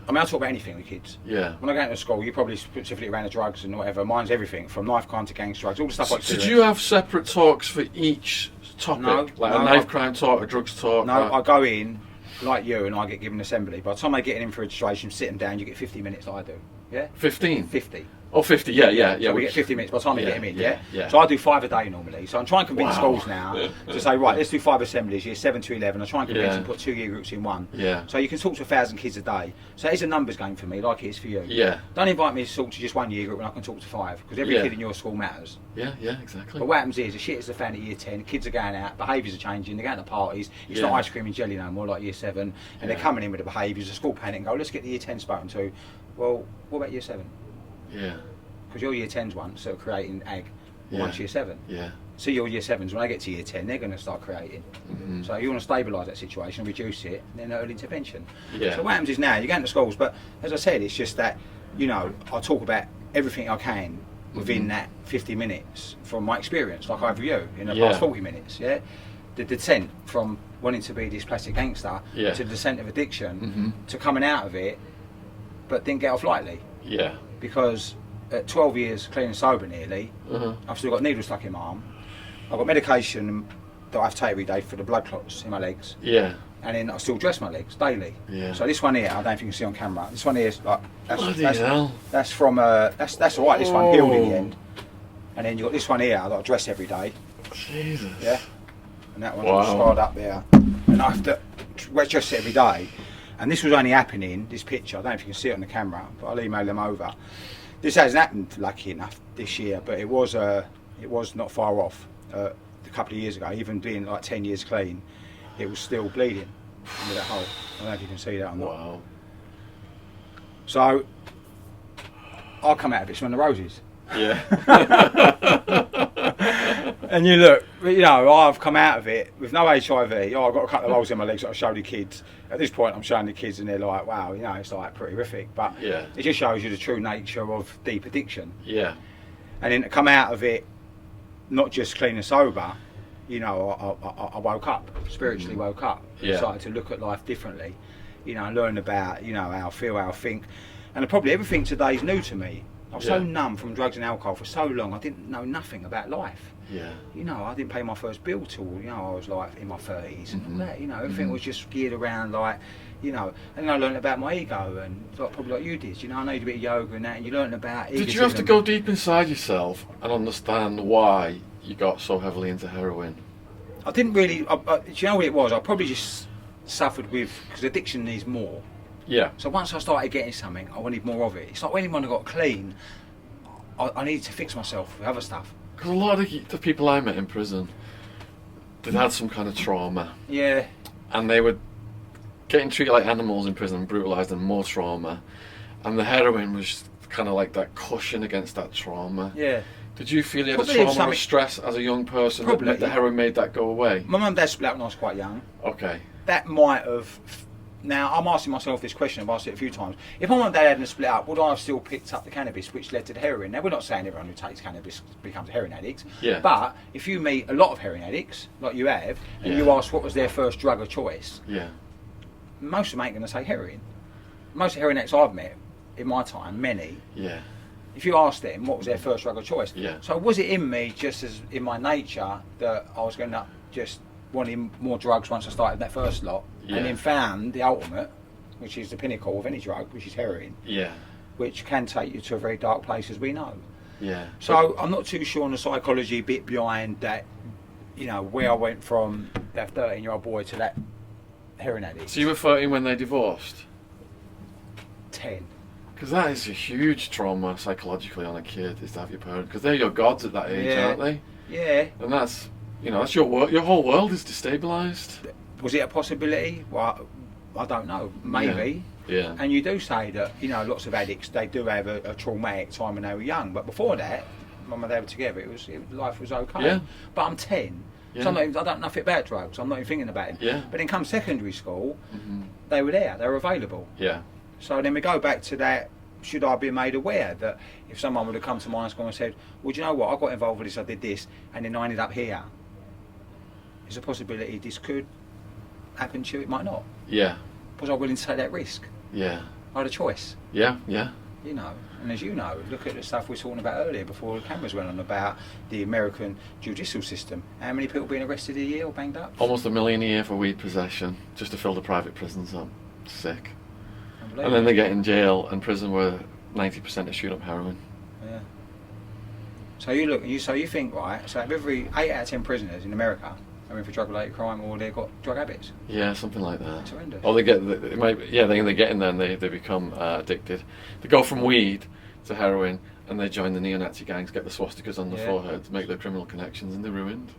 I'll talk about anything with kids. When I go into school, you probably specifically around the drugs and whatever. Mine's everything from knife crime to gangs, drugs, all the stuff like that. Did you have separate talks for each topic? A knife crime talk, a drugs talk? No, I go in like you and I get given assembly. By the time I get in for registration, sit them down, you get 50 minutes like I do. 15? 50. Oh, 50, So we get 50 minutes by the time we get them in, So I do 5 a day normally. So I'm trying to convince schools now to say, right, let's do 5 assemblies, year 7 to 11. I try and convince them to put 2 year groups in one. So you can talk to 1,000 kids a day. So it's a numbers game for me, like it is for you. Don't invite me to talk to just 1 year group when I can talk to 5, because every kid in your school matters. Exactly. But what happens is, the shit is the fan at year 10, kids are going out, behaviours are changing, they're going to parties, it's not ice cream and jelly no more like year 7, and they're coming in with the behaviours, the school panic and go, let's get the year 10 spoken to. Well, what about year 7? Because your year 10's one, so creating ag, once year 7. So your year 7s, when I get to year 10, they're going to start creating. So you want to stabilise that situation, reduce it, and then early intervention. So what happens is now, you go into schools, but as I said, it's just that, I talk about everything I can within that 50 minutes from my experience, like I've you in the past 40 minutes, the descent from wanting to be this plastic gangster to the descent of addiction to coming out of it, but didn't get off lightly. Because at 12 years clean and sober nearly, I've still got needles stuck in my arm. I've got medication that I have to take every day for the blood clots in my legs. And then I still dress my legs daily. So this one here, I don't know if you can see on camera. This one here is like that's from that's alright. This one healed in the end. And then you got this one here that I dress every day. Jesus. And that one's scarred up there. And I have to dress it every day. And this was only happening, this picture, I don't know if you can see it on the camera, but I'll email them over. This hasn't happened, lucky enough, this year, but it was not far off. A couple of years ago, even being like 10 years clean, it was still bleeding under that hole. I don't know if you can see that or not. Wow. So I come out of it smelling the roses. Yeah. And you look, you know, I've come out of it with no HIV. I've got a couple of holes in my legs that I show the kids. At this point, I'm showing the kids and they're like, wow, you know, it's like pretty horrific. But Yeah. it just shows you the true nature of deep addiction. Yeah. And then to come out of it, not just clean and sober, you know, I woke up, spiritually woke up. Yeah. Started to look at life differently, you know, and learn about, you know, how I feel, how I think. And probably everything today is new to me. I was so numb from drugs and alcohol for so long, I didn't know nothing about life. Yeah. You know, I didn't pay my first bill till, you know, I was like in my 30s and all that, you know, everything was just geared around like, you know, and then I learned about my ego and like, probably like you did, you know, I know you did a bit of yoga and that, and you learned about Did you have to go deep inside yourself and understand why you got so heavily into heroin? I didn't really, do you know what it was? I probably just suffered with, because addiction needs more. Yeah. So once I started getting something, I wanted more of it. It's like when I got clean, I needed to fix myself with other stuff. Because a lot of the people I met in prison, they'd had some kind of trauma. Yeah. And they were getting treated like animals in prison, brutalised, and more trauma. And the heroin was kind of like that cushion against that trauma. Yeah. Did you feel you had Probably a trauma or stress as a young person Probably. that the heroin made that go away? My mum and dad split up when I was quite young. Okay. That might have. Now, I'm asking myself this question, I've asked it a few times. If my mum and dad hadn't split up, would I have still picked up the cannabis which led to the heroin? Now, we're not saying everyone who takes cannabis becomes a heroin addict. Yeah. But if you meet a lot of heroin addicts, like you have, and you ask what was their first drug of choice, Yeah. most of them ain't going to say heroin. Most of the heroin addicts I've met in my time, many, Yeah. if you ask them what was their first drug of choice. Yeah. So was it in me, just as in my nature, that I was going to just wanting more drugs once I started that first lot, Yeah. and then found the ultimate, which is the pinnacle of any drug, which is heroin, Yeah. which can take you to a very dark place, as we know. Yeah. So I'm not too sure on the psychology bit behind that, you know, where I went from that 13-year-old boy to that heroin addict. So you were 13 when they divorced? 10. Because that is a huge trauma psychologically on a kid, is to have your parents, because they're your gods at that age, Yeah. aren't they? Yeah. And that's, you know, that's your world. Your whole world is destabilised. Was it a possibility? Well, I don't know. Maybe. Yeah. And you do say that, you know, lots of addicts, they do have a traumatic time when they were young. But before that, mum and dad were together, life was okay. Yeah. But I'm 10. Yeah. So I don't know nothing about drugs. I'm not even thinking about it. Yeah. But then come secondary school, Mhm. they were there. They were available. Yeah. So then we go back to that, should I be made aware that if someone would have come to my school and said, well, do you know what, I got involved with this, I did this, and then I ended up here. There's a possibility this could happen to you, it might not. Yeah. Was I willing to take that risk? Yeah. I had a choice, Yeah. Yeah. you know. And as you know, look at the stuff we were talking about earlier before the cameras went on about the American judicial system. How many people being arrested a year or banged up? Almost $1 million a year for weed possession, just to fill the private prisons up. Sick. And Unbelievable. then they get in jail and prison where 90% are shooting up heroin. Yeah. So you look, so you think, right, so every 8 out of 10 prisoners in America are in for drug-related crime or they've got drug habits. Yeah, something like that. It's horrendous. Or they get, they get in there and they become addicted. They go from weed to heroin and they join the neo-Nazi gangs, get the swastikas on the forehead to make their criminal connections, and they're ruined.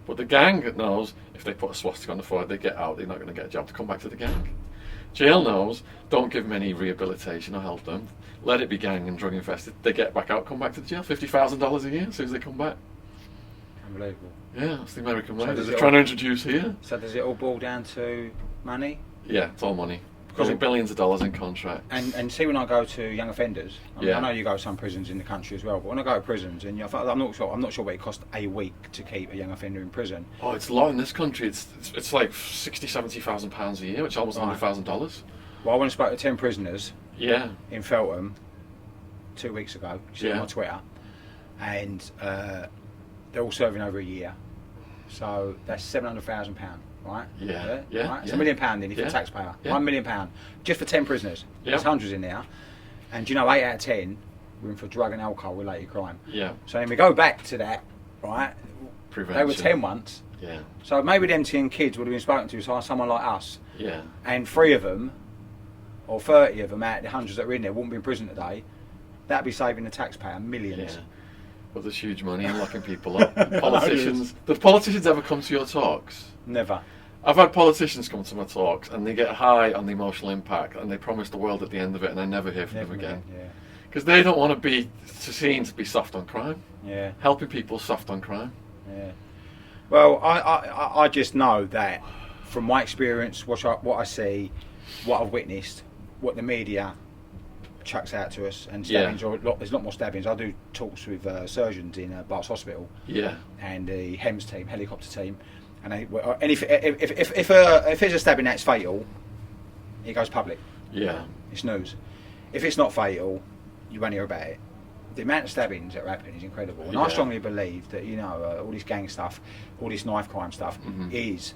But the gang knows if they put a swastika on the forehead, they get out, they're not going to get a job to come back to the gang. Jail knows, don't give them any rehabilitation or help them. Let it be gang and drug infested. They get back out, come back to the jail, $50,000 a year as soon as they come back. Unbelievable. Yeah, that's the American way. does They're it trying to all- introduce here. So does it all boil down to money? Yeah, it's all money. Because Because billions of dollars in contracts. And see, when I go to young offenders, I mean, Yeah. I know you go to some prisons in the country as well, but when I go to prisons, and I'm not sure what it costs a week to keep a young offender in prison. Oh, it's a lot in this country. It's like 60, 70,000 pounds a year, which is almost Right. $100,000. Well, I went and spoke to 10 prisoners Yeah. in Feltham 2 weeks ago. You see it Yeah. on my Twitter, and they're all serving over a year, so that's £700,000, right? Yeah, Right? yeah, It's yeah. £1 million then if you're Yeah, a taxpayer. yeah. £1 million just for 10 prisoners. Yeah. There's hundreds in there, and you know, 8 out of 10 were in for drug and alcohol related crime. Yeah. So then we go back to that, right? Prevention. They were 10 once. Yeah. So maybe them 10 kids would have been spoken to by someone like us, Yeah. and 3 of them, or 30 of them out of the hundreds that were in there, wouldn't be in prison today. That'd be saving the taxpayer millions. Yeah. But there's huge money in locking people up. Politicians. Do politicians ever come to your talks? Never. I've had politicians come to my talks and they get high on the emotional impact and they promise the world at the end of it, and I never hear from them again. Yeah. Because they don't want to be seen to be soft on crime. Yeah. Helping people soft on crime. Yeah. Well, I just know that from my experience, what I see, what I've witnessed, what the media chucks out to us, and stabbings, there's a lot more stabbings. I do talks with surgeons in Barts Hospital, and the HEMS team, helicopter team, and if there's a stabbing that's fatal, it goes public. Yeah, it's news. If it's not fatal, you won't hear about it. The amount of stabbings that are happening is incredible, and I strongly believe that all this gang stuff, all this knife crime stuff, is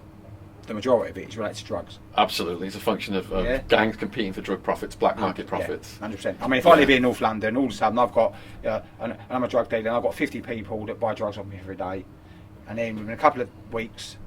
the majority of it is related to drugs. Absolutely, it's a function of gangs competing for drug profits, black market profits. 100%. I mean, if I live in North London, all of a sudden I've got, and I'm a drug dealer, and I've got 50 people that buy drugs off me every day, and then within a couple of weeks,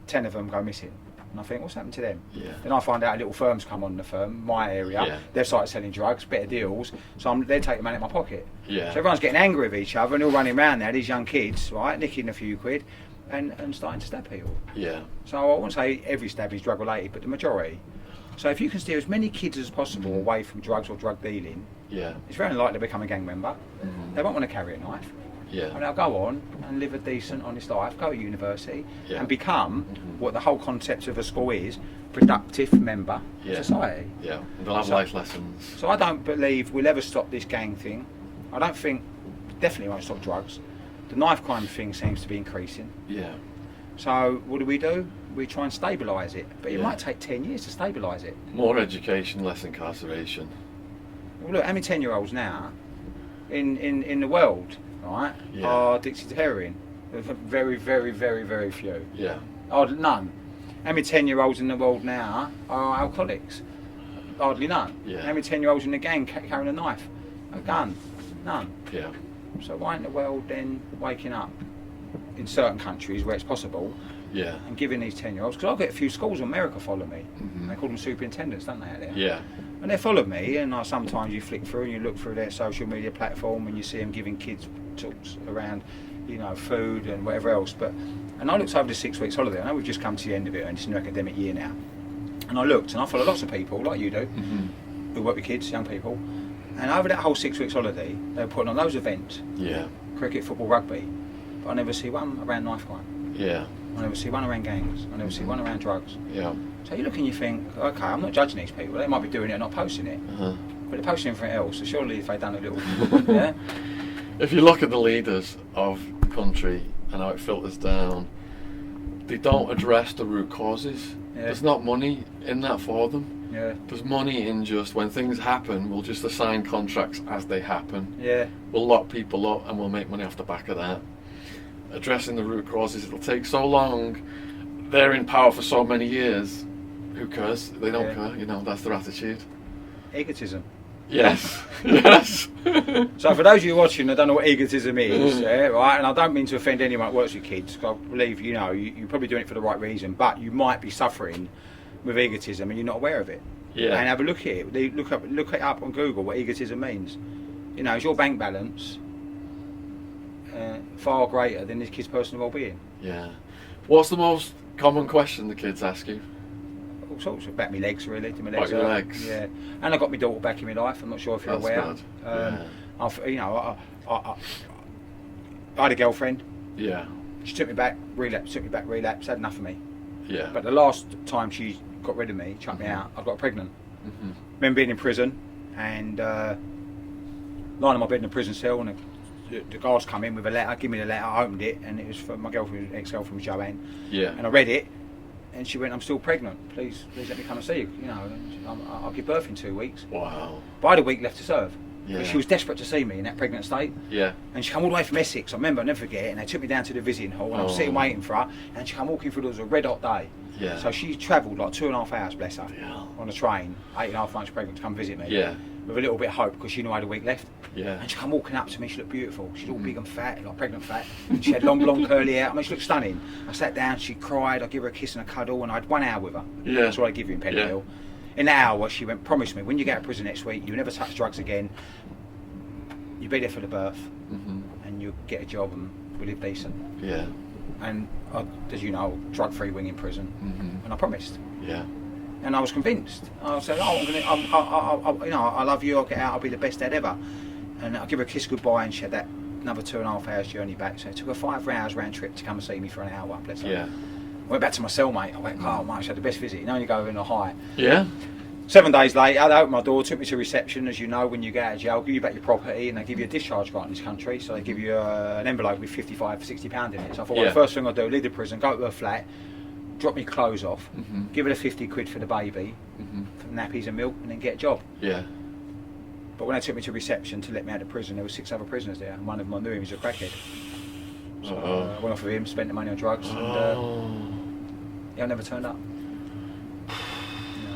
10 of them go missing. And I think, what's happened to them? Yeah. Then I find out little firms come on the firm, my area, they've started selling drugs, better deals, so they're taking money out of my pocket. Yeah. So everyone's getting angry with each other, and they're all running around now, these young kids, right, nicking a few quid, and starting to stab people. Yeah. So I won't say every stab is drug related, but the majority. So if you can steer as many kids as possible away from drugs or drug dealing, it's very unlikely to become a gang member. They won't want to carry a knife. Yeah. And they'll go on and live a decent, honest life, go to university, and become what the whole concept of a school is, productive member of society. Yeah, and they'll have life lessons. So I don't believe we'll ever stop this gang thing. I don't think, definitely won't stop drugs. The knife crime thing seems to be increasing. Yeah. So what do? We try and stabilise it, but it might take 10 years to stabilise it. More education, less incarceration. Well, look, how many 10-year-olds now in the world, right, are addicted to heroin? Very, very, very, very few. Yeah. Hardly none. How many 10-year-olds in the world now are alcoholics? Hardly none. Yeah. How many 10-year-olds in the gang carrying a knife, a gun? None. Yeah. So why ain't the world then waking up in certain countries where it's possible and giving these 10-year-olds, because I've got a few schools in America follow me, they call them superintendents, don't they, out there? Yeah. And they follow me, and sometimes you flick through and you look through their social media platform and you see them giving kids talks around, food and whatever else. And I looked over the 6 weeks holiday. I know we've just come to the end of it and it's a new academic year now. And I looked, and I follow lots of people like you do, who work with kids, young people. And over that whole 6 weeks holiday, they were putting on those events. Yeah. Cricket, football, rugby. But I never see one around knife crime. Yeah. I never see one around gangs. I never see one around drugs. Yeah. So you look and you think, okay, I'm not judging these people. They might be doing it and not posting it. But they're posting everything else. So surely if they've done a little, If you look at the leaders of the country and how it filters down, they don't address the root causes. Yeah. There's not money in that for them. Yeah. There's money in just when things happen, we'll just assign contracts as they happen. Yeah. We'll lock people up and we'll make money off the back of that. Addressing the root causes, it'll take so long. They're in power for so many years. Who cares? They don't care. That's their attitude. Egotism. Yes. Yes. So for those of you watching, I don't know what egotism is, right? And I don't mean to offend anyone that works with kids, because I believe you're probably doing it for the right reason, but you might be suffering with egotism and you're not aware of it. Yeah. And have a look at it. Look it up on Google what egotism means. Is your bank balance far greater than this kid's personal well-being? Yeah. What's the most common question the kids ask you? All sorts about my legs, really. Do my legs about your hurt? legs? Yeah. And I got my daughter back in my life. I'm not sure if you're aware. Good. I had a girlfriend. Yeah. She took me back, relapse, had enough of me. Yeah. But the last time she got rid of me, chucked me out, I got pregnant. Remember being in prison and lying in my bed in a prison cell, and the guards come in with a letter, give me the letter, I opened it, and it was from my girlfriend, ex-girlfriend Joanne. Yeah. And I read it, and she went, "I'm still pregnant. Please let me come and see you. I'll give birth in 2 weeks." Wow. But I had a week left to serve. Yeah. She was desperate to see me in that pregnant state. Yeah. And she came all the way from Essex. I remember, I'll never forget it. And they took me down to the visiting hall, and I was sitting waiting for her. And she came walking through. There was a red hot day. Yeah. So she travelled like 2.5 hours, bless her, Yeah. on a train, 8.5 months pregnant, to come visit me. Yeah. With a little bit of hope, because she knew I had a week left. Yeah. And she come walking up to me. She looked beautiful. She looked big and fat, like pregnant fat. And she had long, long curly hair. I mean, she looked stunning. I sat down. She cried. I gave her a kiss and a cuddle, and I had 1 hour with her. Yeah. That's what I give you in Pennyhill. In that hour, she went, "Promise me, when you get out of prison next week, you'll never touch drugs again. you'd be there for the birth, Mhm. and you'd get a job and we live decent. Yeah. And I, as you know, drug-free wing in prison, Mhm. and I promised. Yeah. And I was convinced. I said, "Oh, I love you. I'll get out. I'll be the best dad ever." And I'll give her a kiss goodbye, and she had that another 2.5 hours journey back. So it took her 5 hours round trip to come and see me for an hour. Bless her. Yeah. I went back to my cellmate. I went, "Oh, mate, she had the best visit. You know, you go in a high." Yeah. 7 days later, they opened my door, took me to reception. As you know, when you get out of jail, give you back your property, and they give you a discharge grant in this country. So they give you an envelope with £55, £60 in it. So I thought, well, the first thing I'll do, leave the prison, go to her flat, drop me clothes off, Mhm. give her the 50 quid for the baby, Mhm. for nappies and milk, and then get a job. Yeah. But when they took me to reception to let me out of prison, there were 6 other prisoners there, and one of them I knew he was a crackhead. So I went off of him, spent the money on drugs, and I never turned up.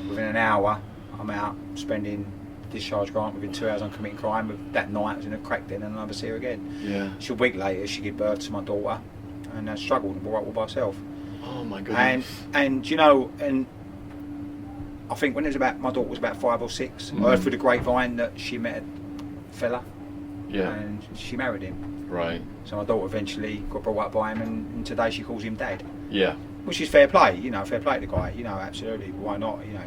Within an hour, I'm out spending discharge grant. Within 2 hours, I'm committing crime. That night, I was in a crack den, and I never see her again. Yeah. A week later, she gave birth to my daughter, and I struggled and brought up all by herself. Oh my goodness. And you know, and I think when it was my daughter was about 5 or 6, I heard through the grapevine that she met a fella, Yeah. and she married him. Right. So my daughter eventually got brought up by him, and today she calls him Dad. Yeah. Which is fair play, you know, fair play to the guy, you know, absolutely. Why not? You know,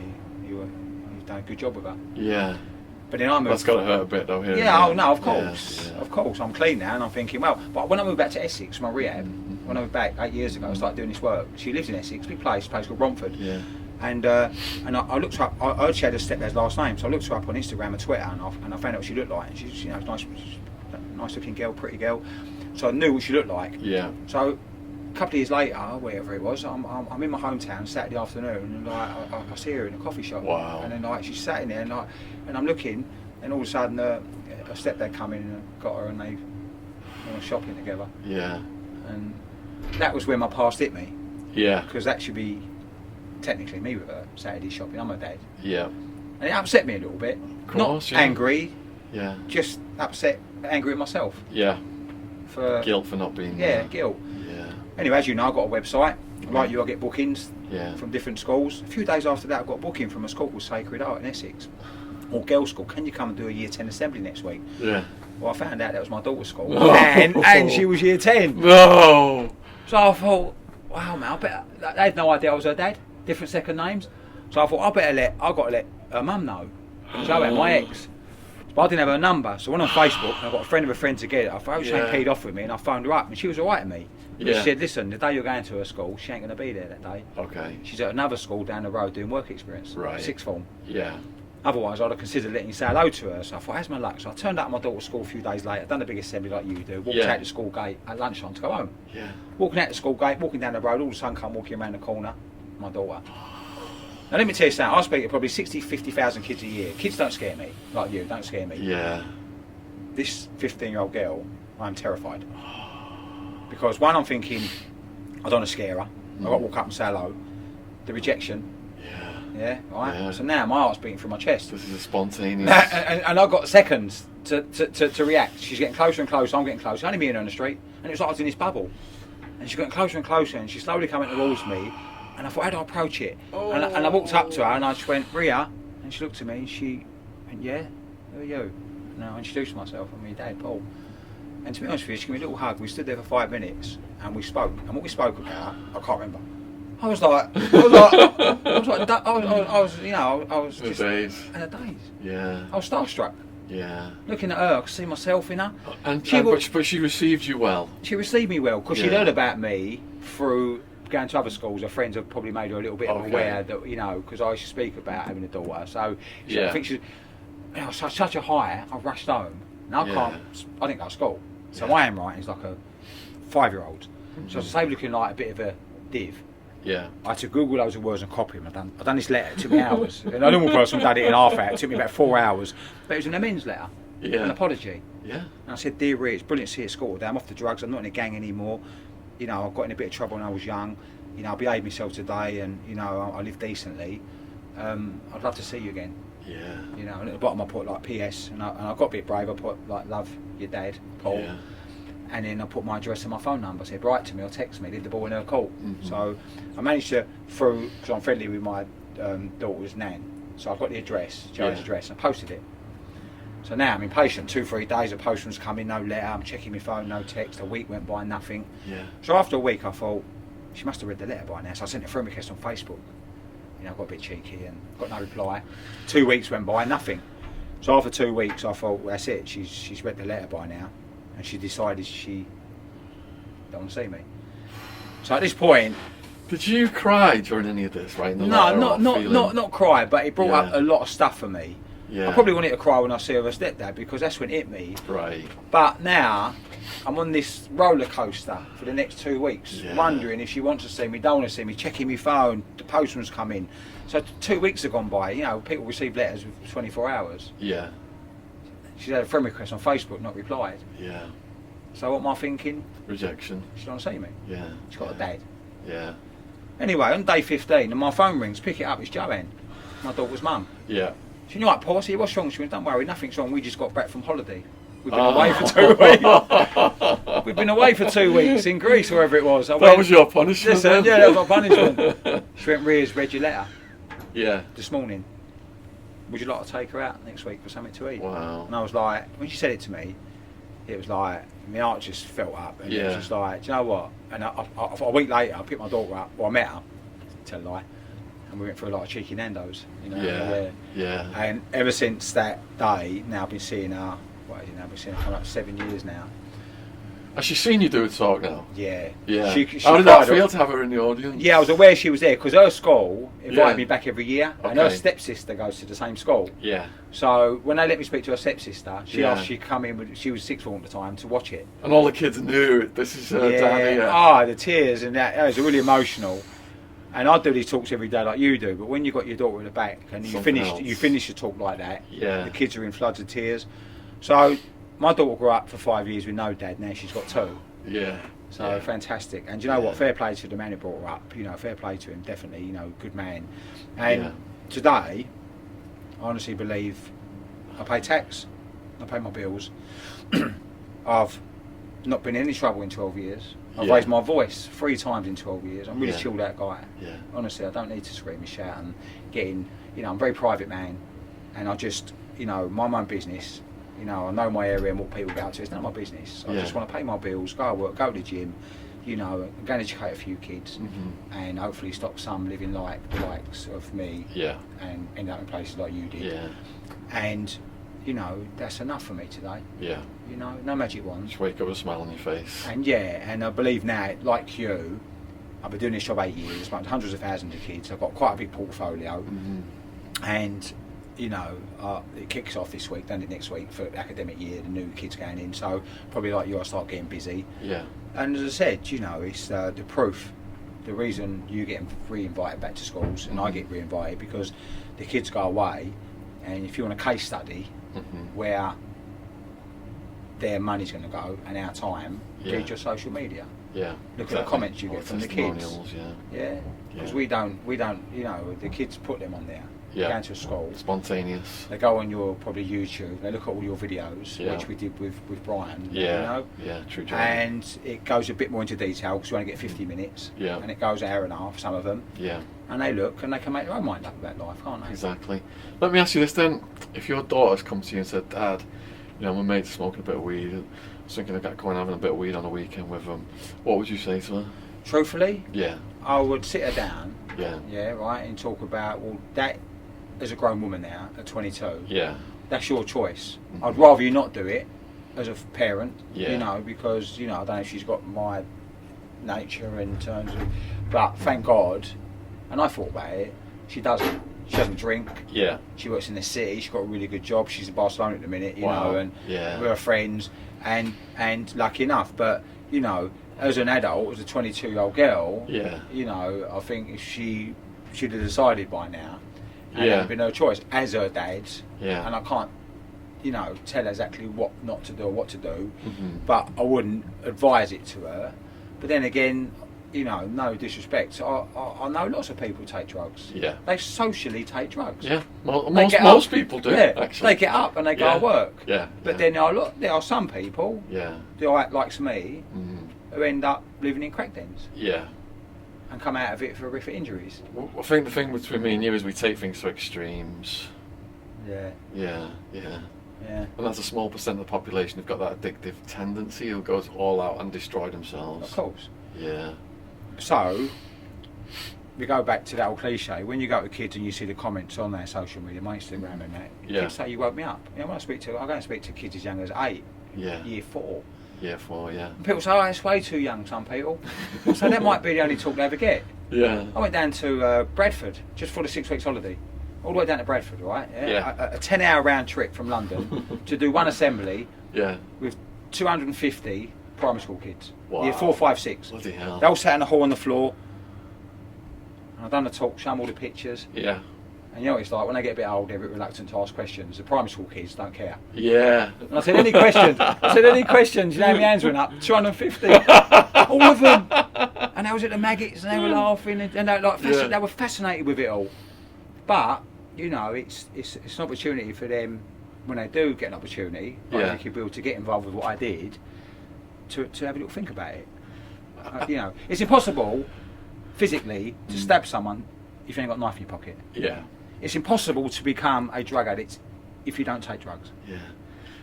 you've done a good job with her. Yeah. But then I moved. That's got to hurt a bit though. Here. Yeah, oh no, of course, Yeah. of course. I'm clean now, and I'm thinking, well. But when I moved back to Essex, my rehab, when I moved back 8 years ago, I started doing this work. She lives in Essex, big place called Romford. Yeah. And I looked her up. I heard she had a stepdad's last name, so I looked her up on Instagram and Twitter, and I found out what she looked like. And she's, you know, nice looking girl, pretty girl. So I knew what she looked like. Yeah. So a couple of years later, wherever it was, I'm in my hometown Saturday afternoon, and like I see her in a coffee shop. Wow. And then like she's sat in there, and I'm looking, and all of a sudden her stepdad come in and got her, and they went shopping together. Yeah. And that was when my past hit me, Yeah. because that should be technically me with her Saturday shopping. I'm her dad, Yeah. and it upset me a little bit. Of course, Not yeah. angry, Yeah. just upset, angry at myself Yeah. for Guilt for not being Yeah, there. guilt. Yeah. Anyway, as you know, I've got a website. Like you, I get bookings Yeah. from different schools. A few days after that, I got a booking from a school called Sacred Heart in Essex, or girls' school. Can you come and do a year 10 assembly next week? Yeah. Well, I found out that was my daughter's school, No. and she was year 10. No. So I thought, wow, man, I bet they had no idea I was her dad. Different second names. So I thought I've got to let her mum know. So I had my ex. But I didn't have her number, so I went on Facebook and I got a friend of a friend together. I thought she ain't keyed off with me, and I phoned her up, and she was alright to me. But Yeah. she said, listen, the day you're going to her school, she ain't going to be there that day. Okay. She's at another school down the road doing work experience, Right. sixth form. Yeah. Otherwise, I'd have considered letting you say hello to her. So I thought, how's my luck? So I turned up at my daughter's school a few days later, done the big assembly like you do, walked out the school gate at lunchtime to go home. Yeah. Walking out the school gate, walking down the road, all of a sudden come walking around the corner, my daughter. Now let me tell you something, I speak to probably 60, 50,000 kids a year. Kids don't scare me, like you, don't scare me. Yeah. This 15-year-old girl, I'm terrified. Because one, I'm thinking, I don't want to scare her. I've got to walk up and say hello. The rejection, yeah, right? Yeah. So now my heart's beating through my chest. This is a spontaneous. and I've got seconds to react. She's getting closer and closer, I'm getting closer. Only me and her on the street. And it was like I was in this bubble. And she's getting closer and closer, and she's slowly coming towards me. And I thought, how do I approach it? And I walked up to her, and I just went, Ria. And she looked at me, and she went, yeah, who are you? And I introduced myself, I'm your dad, Paul. And to be honest with you, she gave me a little hug. We stood there for 5 minutes, and we spoke. And what we spoke about, I can't remember. I was just days. in a daze. Yeah. I was starstruck. Yeah. Looking at her, I could see myself in her. But she received you well. She received me well because she'd heard about me through going to other schools. Her friends have probably made her a little bit aware that, you know, because I used to speak about having a daughter. So I think she, you know, such a high. I rushed home. And I didn't go to school. So I am writing as like a 5-year-old. So I was looking like a bit of a div. Yeah. I had to Google loads of words and copy them. I've done this letter. It took me hours. A normal person done it in half hour. It took me about 4 hours. But it was an amends letter. Yeah. An apology. Yeah. And I said, dear Rhea, it's brilliant to see you at school today. I'm off the drugs. I'm not in a gang anymore. You know, I got in a bit of trouble when I was young. You know, I behaved myself today, and you know, I live decently. I'd love to see you again. Yeah. You know, and at the bottom I put like PS, and I got a bit brave. I put like, love your dad, Paul. Yeah. And then I put my address and my phone number. I said, write to me or text me, leave the ball in her court. So I managed to, because I'm friendly with my daughter's nan, so I've got the address, Joe's address, and I posted it. So now I'm impatient. 2-3 days, a postman's coming, no letter. I'm checking my phone, no text. A week went by, nothing. Yeah. So after a week, I thought she must have read the letter by now. So I sent a friend request on Facebook. You know, I got a bit cheeky and got no reply. 2 weeks went by, nothing. So after 2 weeks, I thought, well, that's it. She's read the letter by now, and she decided she don't want to see me. So at this point, did you cry during any of this? Right? No, not cry, but it brought up a lot of stuff for me. Yeah. I probably wanted to cry when I see her stepdad because that's when it hit me. Right. But now I'm on this roller coaster for the next 2 weeks, wondering if she wants to see me, don't want to see me, checking my phone, the postman's coming. So 2 weeks have gone by. You know, people receive letters with 24 hours. Yeah. She's had a friend request on Facebook, not replied. Yeah. So what am I thinking? Rejection. She don't want to see me. Yeah. She's got a dad. Yeah. Anyway, on day 15, and my phone rings, pick it up, it's Joanne, my daughter's mum. Yeah. She knew, right, Paul, I said, what's wrong? She went, don't worry, nothing's wrong, we just got back from holiday. We've been away for 2 weeks. We've been away for 2 weeks in Greece, or wherever it was. That was your punishment. Listen, yeah, that was my punishment. She went, Ria's read your letter. Yeah. This morning. Would you like to take her out next week for something to eat? Wow. And I was like, when she said it to me, it was like, my heart just felt up. And it was just like, do you know what? And a week later, I picked my daughter up, well, I met her, tell a lie, and we went for a lot of cheeky Nando's. You know, yeah. And ever since that day, now I've been seeing her, what is it now? I've been seeing her coming up 7 years now. Has she seen you do a talk now? Yeah. Yeah. She How did that feel to have her in the audience? Yeah, I was aware she was there because her school invited me back every year, and her stepsister goes to the same school. Yeah. So when they let me speak to her stepsister, she asked she come in. She was sixth form at the time to watch it. And all the kids knew this is Daddy. Ah, the tears and that was really emotional. And I do these talks every day like you do, but when you've got your daughter in the back and you finish your talk like that, the kids are in floods of tears. So my daughter grew up for 5 years with no dad. Now she's got 2. Yeah. So fantastic. And you know what? Fair play to the man who brought her up. You know, fair play to him. Definitely. You know, good man. And today, I honestly believe I pay tax. I pay my bills. I've not been in any trouble in 12 years. I've raised my voice 3 times in 12 years. I'm really chilled out guy. Yeah. Honestly, I don't need to scream and shout and get in. You know, I'm a very private man, and I just, you know, mind my own business. You know, I know my area and what people get up to. It's none of my business. I just want to pay my bills, go to work, go to the gym, you know, go and educate a few kids, and hopefully stop some living like the likes of me, and end up in places like you did. Yeah. And, you know, that's enough for me today. Yeah. You know, no magic wands. Just wake up with a smile on your face. And and I believe now, like you, I've been doing this job 8 years, like hundreds of thousands of kids. I've got quite a big portfolio, and you know, it kicks off this week, then it next week for the academic year, the new kids going in, so probably like you, I start getting busy. Yeah. And as I said, you know, it's the proof, the reason you get re-invited back to schools and I get re-invited, because the kids go away, and if you want a case study where their money's going to go and our time, read your social media. Yeah. Look at the comments you get from the kids. Yeah. Because we don't, you know, the kids put them on there. Yeah. Going to a school. Spontaneous. They go on your probably YouTube. They look at all your videos, which we did with Brian. Yeah. You know? Yeah. True. And it goes a bit more into detail because we only get 50 minutes. Yeah. And it goes an hour and a half. Some of them. Yeah. And they look and they can make their own mind up about life, can't they? Exactly. Let me ask you this then: if your daughter's come to you and said, "Dad, you know, my mate's smoking a bit of weed. I was thinking of going having a bit of weed on a weekend with them," what would you say to her? Truthfully, I would sit her down. Yeah. Right, and talk about that. As a grown woman now, at 22, that's your choice. I'd rather you not do it as a parent, you know, because, you know, I don't know if she's got my nature in terms of, but thank God, and I thought about it, she doesn't drink, she works in the city, she's got a really good job, she's in Barcelona at the minute, you know, and with her friends, and lucky enough, but, you know, as an adult, as a 22-year-old girl, you know, I think if she should have decided by now, and it would be no choice as her dad, and I can't, you know, tell her exactly what not to do or what to do, but I wouldn't advise it to her. But then again, you know, no disrespect, I know lots of people take drugs. Yeah, they socially take drugs. Yeah, most people do. Yeah, actually, they get up and they go to work. Yeah, but then there are some people. Yeah, like me, who end up living in crack dens. Yeah. And come out of it for horrific injuries. Well, I think the thing between me and you is we take things to extremes. Yeah. Yeah. And that's a small percent of the population who've got that addictive tendency who goes all out and destroy themselves. Of course. Yeah. So, we go back to that old cliche. When you go to kids and you see the comments on their social media, my Instagram and that, kids say you woke me up. You know, when I go and speak to kids as young as 8, year 4. Year 4, yeah. And people say, oh, it's way too young, some people. So that might be the only talk they ever get. Yeah. I went down to Bradford just for the 6 weeks holiday. All the way down to Bradford, right? Yeah. A 10-hour round trip from London to do one assembly with 250 primary school kids. Wow. Year 4, 5, 6. Bloody hell. They all sat in the hall on the floor. And I've done the talk, show them all the pictures. Yeah. And you know what it's like, when they get a bit old, they're a bit reluctant to ask questions. The primary school kids don't care. Yeah. And I said, any questions? You know, my hands went up, 250. All of them. And I was at the Maggots and they were laughing and they, they were fascinated with it all. But, you know, it's an opportunity for them, when they do get an opportunity, like Nicky Bill, to get involved with what I did, to have a little think about it. You know, it's impossible physically to stab someone if you ain't got a knife in your pocket. Yeah. It's impossible to become a drug addict if you don't take drugs. Yeah.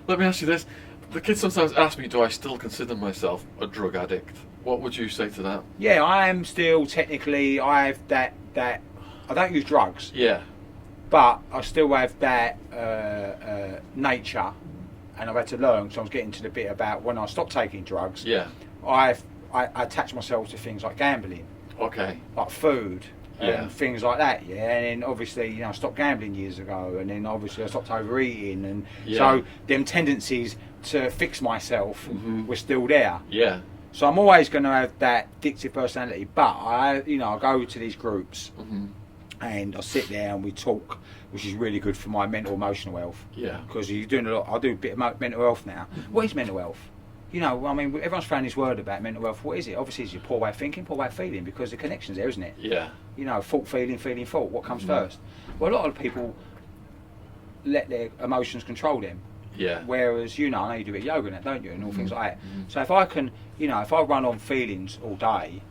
Let me ask you this. The kids sometimes ask me, do I still consider myself a drug addict? What would you say to that? Yeah, I am still technically, I have that I don't use drugs. Yeah. But I still have that nature, and I've had to learn, so I was getting to the bit about when I stopped taking drugs. Yeah. I attach myself to things like gambling. Okay. Like food. Yeah. And things like that, and then obviously, you know, I stopped gambling years ago, and then obviously I stopped overeating, and so them tendencies to fix myself were still there. Yeah. So I'm always going to have that addictive personality, but I go to these groups and I sit there and we talk, which is really good for my mental emotional health. Yeah. Because you're doing a lot. I do a bit of mental health now. What is mental health? You know, I mean, everyone's throwing this word about mental health. What is it? Obviously, it's your poor way of thinking, poor way of feeling, because the connection's there, isn't it? Yeah. You know, thought, feeling, feeling, thought. What comes first? Well, a lot of people let their emotions control them. Yeah. Whereas, you know, I know you do it at yoga and that, don't you? And all things like that. So if I can, you know, if I run on feelings all day,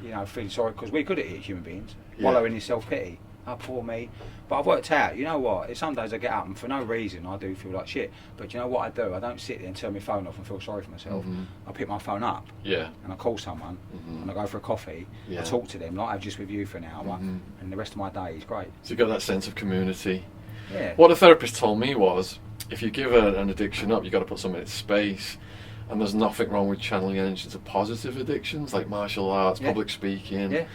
you know, feeling sorry, because we're good at it, human beings, wallowing in self-pity. Oh, poor me. But I've worked out, you know what, some days I get up and for no reason I do feel like shit. But you know what I do? I don't sit there and turn my phone off and feel sorry for myself. I pick my phone up and I call someone and I go for a coffee. I talk to them like I've just with you for an hour, and the rest of my day is great. So you got that sense of community. Yeah. What a therapist told me was, if you give an addiction up, you've got to put something in its space. And there's nothing wrong with channeling energy to positive addictions like martial arts, public speaking. Yeah.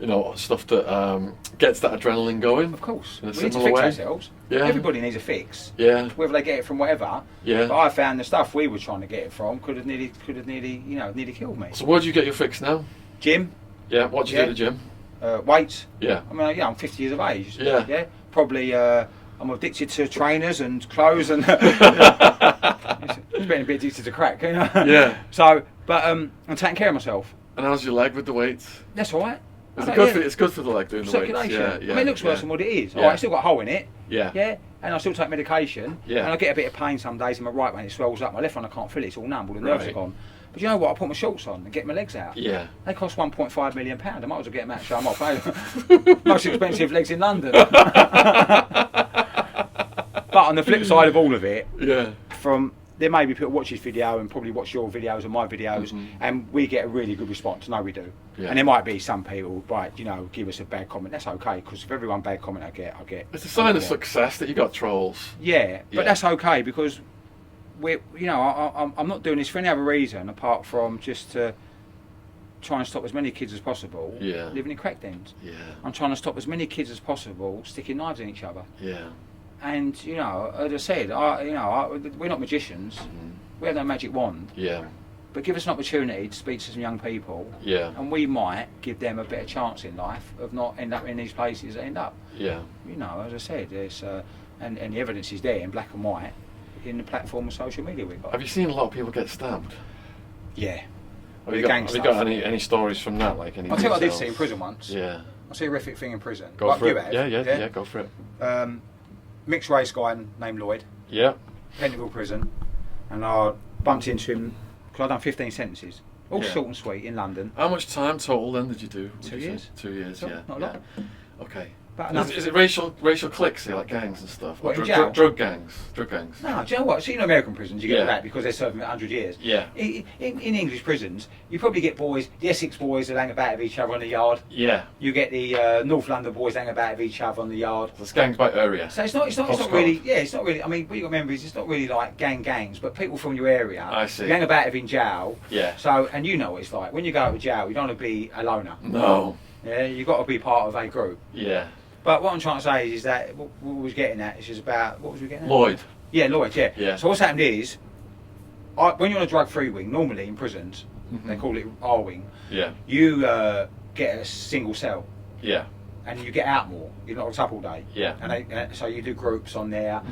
You know, stuff that gets that adrenaline going. Of course. In a we need to similar fix way. ourselves. Yeah. Everybody needs a fix. Yeah. Whether they get it from whatever. Yeah. But I found the stuff we were trying to get it from could have nearly killed me. So where do you get your fix now? Gym. Yeah. What do you do at the gym? Weights. Yeah. I mean, I'm 50 years of age. Yeah. Yeah. Probably. I'm addicted to trainers and clothes and. It's been a bit addicted to crack, you know. Yeah. So, but I'm taking care of myself. And how's your leg with the weights? That's all right. It's good for the leg doing circulation. The weights. Yeah, I mean, it looks worse than what it is. Yeah. All right, I still got a hole in it. Yeah. Yeah. And I still take medication. Yeah. And I get a bit of pain some days in my right one. It swells up. My left one I can't feel it. It's all numb. All the nerves are gone. But you know what? I put my shorts on and get my legs out. Yeah. They cost £1.5 million. I might as well get them out and show them off. Most expensive legs in London. But on the flip side of all of it, there may be people watch this video and probably watch your videos and my videos, and we get a really good response. No, we do. Yeah. And there might be some people, right, you know, give us a bad comment. That's okay, because if every one bad comment I get. It's a sign of success that you got trolls. Yeah, but that's okay, because I'm not doing this for any other reason apart from just to try and stop as many kids as possible living in crack dens. Yeah. I'm trying to stop as many kids as possible sticking knives in each other. Yeah. And, you know, as I said, we're not magicians. We have no magic wand. Yeah. But give us an opportunity to speak to some young people. Yeah. And we might give them a better chance in life of not end up in these places they end up. Yeah. You know, as I said, there's and the evidence is there in black and white in the platform of social media we've got. Have you seen a lot of people get stabbed? Yeah. Have you got any stories from that? Like any? I'll tell you what I did see in prison once. Yeah. I see a horrific thing in prison. Go for it. Yeah, go for it. Mixed race guy named Lloyd. Yeah. Pentonville prison, and I bumped into him because I'd done 15 sentences, all short and sweet in London. How much time total then did you do? 2 years. 2 years, Not a lot. Okay. But enough. Is it racial cliques here, like gangs and stuff? What, Or in jail? drug gangs? Drug gangs. No, do you know what? So, American prisons, you get Yeah. that because they're serving 100 years. Yeah. In English prisons, you probably get boys, the Essex boys that hang about with each other on the yard. Yeah. You get the North London boys hang about with each other on the yard. So it's gangs by area. So it's not really, it's not really, I mean, what you got to remember is it's not really like gangs, but people from your area. I see. You hang about with in jail. Yeah. So, and you know what it's like. When you go to jail, you don't want to be a loner. No. Yeah, you've got to be part of a group. Yeah. But what I'm trying to say is that what we was getting at is just about, what was we getting at? Lloyd. Yeah, Lloyd, yeah. Yeah. So what's happened is, when you're on a drug-free wing, normally in prisons, they call it R wing, Yeah. you get a single cell. Yeah. And you get out more. You're not locked up all day. Yeah. And so you do groups on there.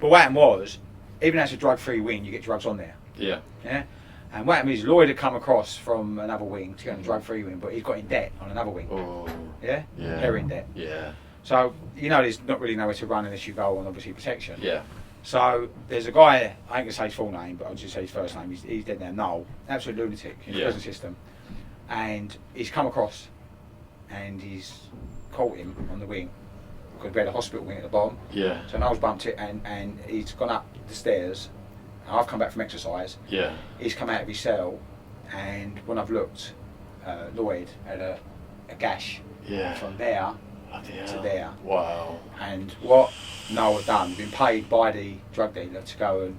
But what happened was, even as a drug-free wing, you get drugs on there. Yeah. Yeah. And what happened is Lloyd had come across from another wing to go on a drug-free wing, but he's got in debt on another wing. Oh. Yeah. Yeah. Heroin debt. Yeah. So there's not really nowhere to run unless you go on obviously protection. Yeah. So there's a guy, I ain't gonna say his full name, but I'll just say his first name. He's dead now. Noel, absolute lunatic in the prison system, and he's come across, and he's caught him on the wing because we had a hospital wing at the bottom. Yeah. So Noel's bumped it, and he's gone up the stairs. And I've come back from exercise. Yeah. He's come out of his cell, and when I've looked, Lloyd had a gash from there to there. Wow. And what Noel had done, been paid by the drug dealer to go and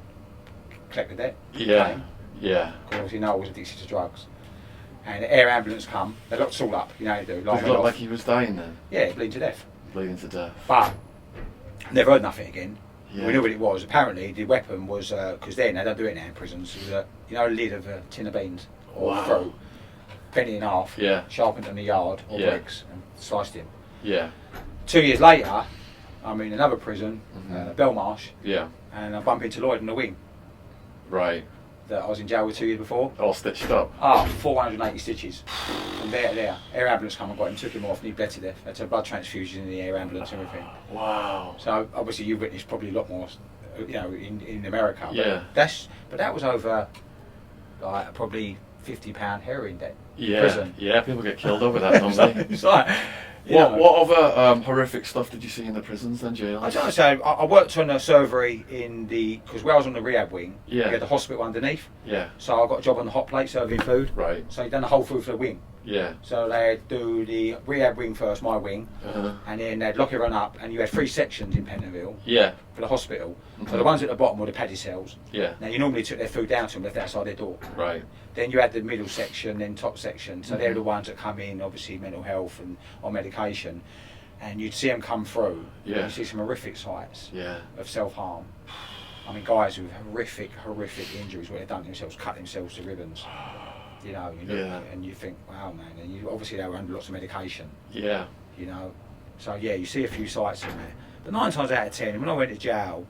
collect the debt. Yeah. Yeah. Because obviously Noel was addicted to drugs. And the air ambulance come, they locked us all up, you know they do. Does it look like he was dying then? Yeah, bleeding to death. Bleeding to death. But never heard nothing again. Yeah. We knew what it was. Apparently the weapon was, because then they don't do it now in prisons, it was a lid of a tin of beans or fruit, bent it in half, sharpened on the yard or bricks and sliced him. Yeah. 2 years later, I'm in another prison, Belmarsh, Yeah. and I bump into Lloyd on the wing. Right. That I was in jail with 2 years before. All stitched up. 480 stitches from there to there. Air ambulance come and got him, took him off, and he bled to death. Had to have blood transfusion in the air ambulance and everything. Wow. So obviously you witnessed probably a lot more, in America. Yeah. But that was over like probably £50 heroin debt. Yeah. Prison. Yeah. People get killed over that, don't they? It's like, What other horrific stuff did you see in the prisons and jails? I was trying to say, I worked on a surgery because where I was on the rehab wing, we Yeah. had the hospital underneath. Yeah. So I got a job on the hot plate serving food. Right. So you done the whole food for the wing. Yeah. So they'd do the rehab wing first, my wing, and then they'd lock everyone up, and you had 3 sections in Pentonville Yeah. for the hospital. So the ones at the bottom were the paddy cells. Yeah. Now you normally took their food down to them, left outside their door. Right. Then you had the middle section, then top section. So they're the ones that come in, obviously mental health and on medication. And you'd see them come through. Yeah. And you see some horrific sights Yeah. of self-harm. I mean, guys with horrific injuries where they've done themselves, cut themselves to ribbons. You know, you look and you think, wow, man. And you obviously they were under lots of medication. Yeah. You know, so yeah, you see a few sights in there. But 9 times out of 10, when I went to jail,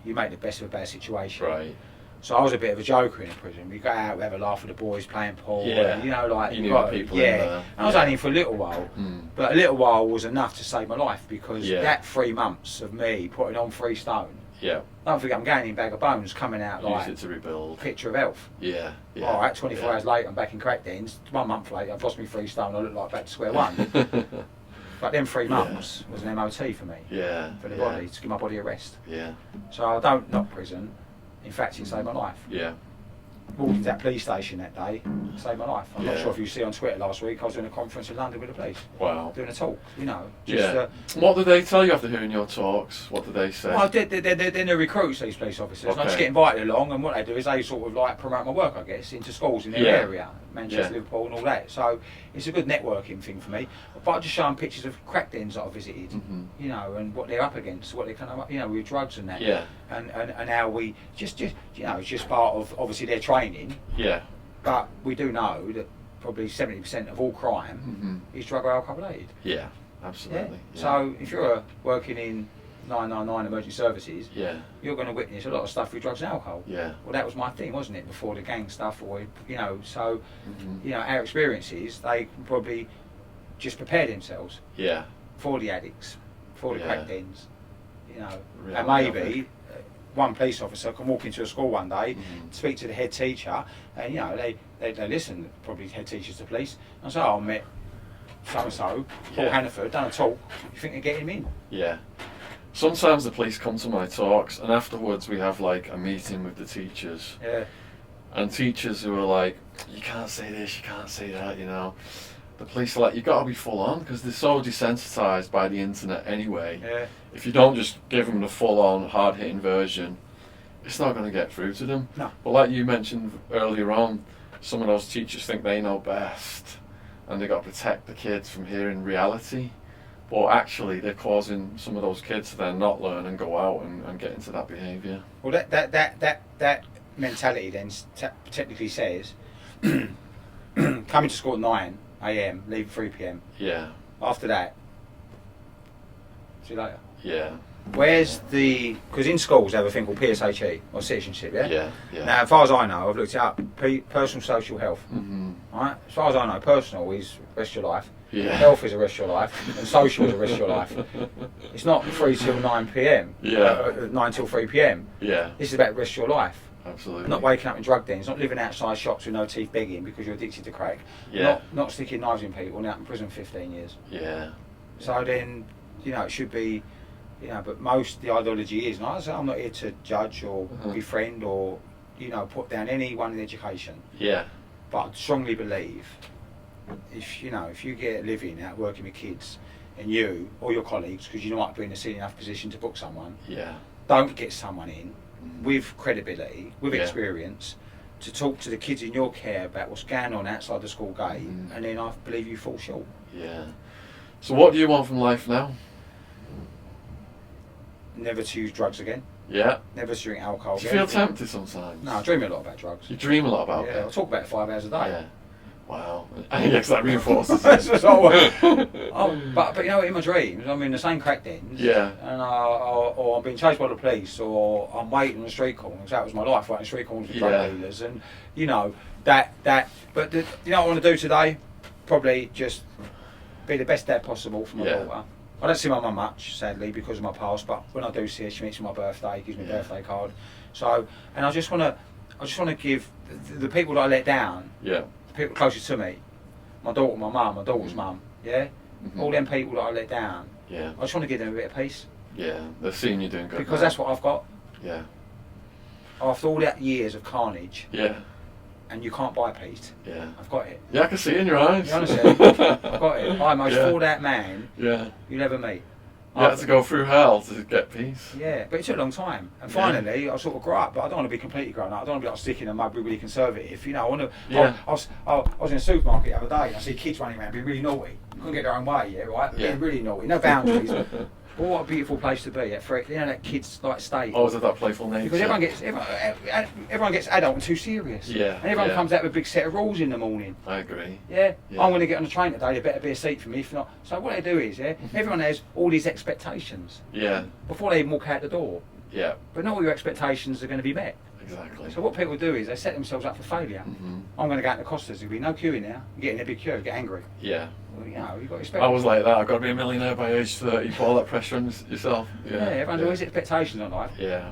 you make the best of a bad situation. Right. So I was a bit of a joker in a prison. We go out, we have a laugh with the boys playing pool. Yeah. And, you know, like You knew the people in there. And I was only in for a little while, but a little while was enough to save my life because that 3 months of me putting on 3 stone. Yeah. Don't forget, I'm going in bag of bones, coming out Use like it to rebuild. picture of health. Yeah. Yeah. All right, 24 hours later, I'm back in crack dens. 1 month later, I've lost me 3 stone. I look like back to square one. But then 3 months was an MOT for me. Yeah. For the body, to give my body a rest. Yeah. So I don't knock prison. In fact, it saved my life. Yeah. Walked into that police station that day, saved my life. I'm not Yeah. sure if you see on Twitter last week, I was doing a conference in London with the police. Wow. Doing a talk, you know. What did they tell you after hearing your talks? What did they say? Well, they're recruits, these police officers. And I just Okay. get invited along, and what they do is they sort of like promote my work, I guess, into schools in their area, Manchester, Liverpool, and all that. So it's a good networking thing for me. But I just show them pictures of crack dens that I visited, you know, and what they're up against, what they're kind of, you know, with drugs and that. Yeah. And how we just you know, it's just part of obviously their training. Yeah. But we do know that probably 70% of all crime is drug or alcohol related. Yeah. Absolutely. Yeah. So if you're working in 999 emergency services, you're going to witness a lot of stuff with drugs and alcohol. Yeah. Well, that was my thing, wasn't it? Before the gang stuff, or you know, so you know, our experiences, they can probably just prepare themselves. Yeah. For the addicts, for the crack dens, you know, Really and maybe. One police officer can walk into a school one day, speak to the head teacher, and you know they listen. Probably head teachers to police, and say, "Oh, I met so-and-so, Paul Hannaford, done a talk, you think they're getting him in? Yeah. Sometimes the police come to my talks, and afterwards we have like a meeting with the teachers. Yeah. And teachers who are like, you can't say this, you can't say that, you know. The police are like, you got to be full on, because they're so desensitized by the internet anyway. Yeah. If you don't just give them the full on, hard hitting version, it's not going to get through to them. No. But like you mentioned earlier on, some of those teachers think they know best, and they've got to protect the kids from hearing reality. But actually, they're causing some of those kids to then not learn and go out and get into that behaviour. Well, that mentality then technically says coming to school at 9 a.m, leave at 3 p.m. Yeah. After that, see you later. Yeah. Where's because in schools they have a thing called PSHE, or citizenship, yeah? Yeah, yeah. Now, as far as I know, I've looked it up, personal social health. Mm-hmm. Right? As far as I know, personal is rest of your life, Yeah. health is the rest of your life, and social is the rest of your life. It's not 3 till 9 p.m, Yeah. 9 till 3 p.m. Yeah, This is about the rest of your life. absolutely. Not waking up in drug dens, not living outside shops with no teeth begging because you're addicted to crack, Yeah. not sticking knives in people and out in prison 15 years. Yeah. So then, it should be, but most the ideology is, and I'm not here to judge or befriend or, put down anyone in education. Yeah. But I strongly believe if you get a living out working with kids, and you or your colleagues, because you might be in a senior enough position to book someone, Yeah. don't get someone in with credibility, with Yeah. experience, to talk to the kids in your care about what's going on outside the school gate, Mm. and then I believe you fall short. Yeah. So what do you want from life now? Never to use drugs again. Yeah. Never to drink alcohol Do you again. feel tempted sometimes? No, I dream a lot about drugs. You dream a lot about Yeah, I'll it? talk about it 5 hours a day. Yeah. Wow. Yes, that reinforces That's it. just all- but in my dreams, I'm in the same crack dens, Yeah. and or I'm being chased by the police, or I'm waiting on the street corners. That was my life, waiting on street corners with drug Yeah. dealers, and that. But you know what I want to do today? Probably just be the best dad possible for my Yeah. daughter. I don't see my mum much, sadly, because of my past. But when I do see her, she meets me on my birthday, gives me a Yeah. birthday card. So, and I just want to give the people that I let down, Yeah. people closest to me, my daughter, my mum, my daughter's mum, yeah, Mhm. all them people that I let down, Yeah. I just want to give them a bit of peace, Yeah. They're seeing you doing good. because now. that's what I've got. Yeah. After all that years of carnage, Yeah. and you can't buy peace, Yeah. I've got it. Yeah, I can see it in your eyes. You understand? I've got it. I'm the most Yeah. thought out man Yeah. you'll ever meet. You had to go through hell to get peace. Yeah, but it took a long time. And Yeah. finally, I sort of grew up, but I don't want to be completely grown up. I don't want to be like sticking in the mud, be really conservative. I want to. Yeah. I was in a supermarket the other day, and I see kids running around being really naughty. Couldn't get their own way, yeah, right? Yeah. Being really naughty, no boundaries. But what a beautiful place to be. That kids like state. Always have that playful nature. Because everyone gets adult and too serious. Yeah, And everyone yeah. comes out with a big set of rules in the morning. I agree. Yeah, Yeah. I'm going to get on the train today. There better be a seat for me. If not, so what they do is, everyone has all these expectations Yeah. before they even walk out the door. Yeah. But not all your expectations are going to be met. Exactly. So what people do is they set themselves up for failure. Mhm. I'm going to go out to Costas. There'll be no queuing now. You get in a big queue, get angry. Yeah. Well, you've got to expect. I was like that. I've got to be a millionaire by age 30. Put all that pressure on yourself. Yeah. Yeah, everyone's always expectations on life. Yeah.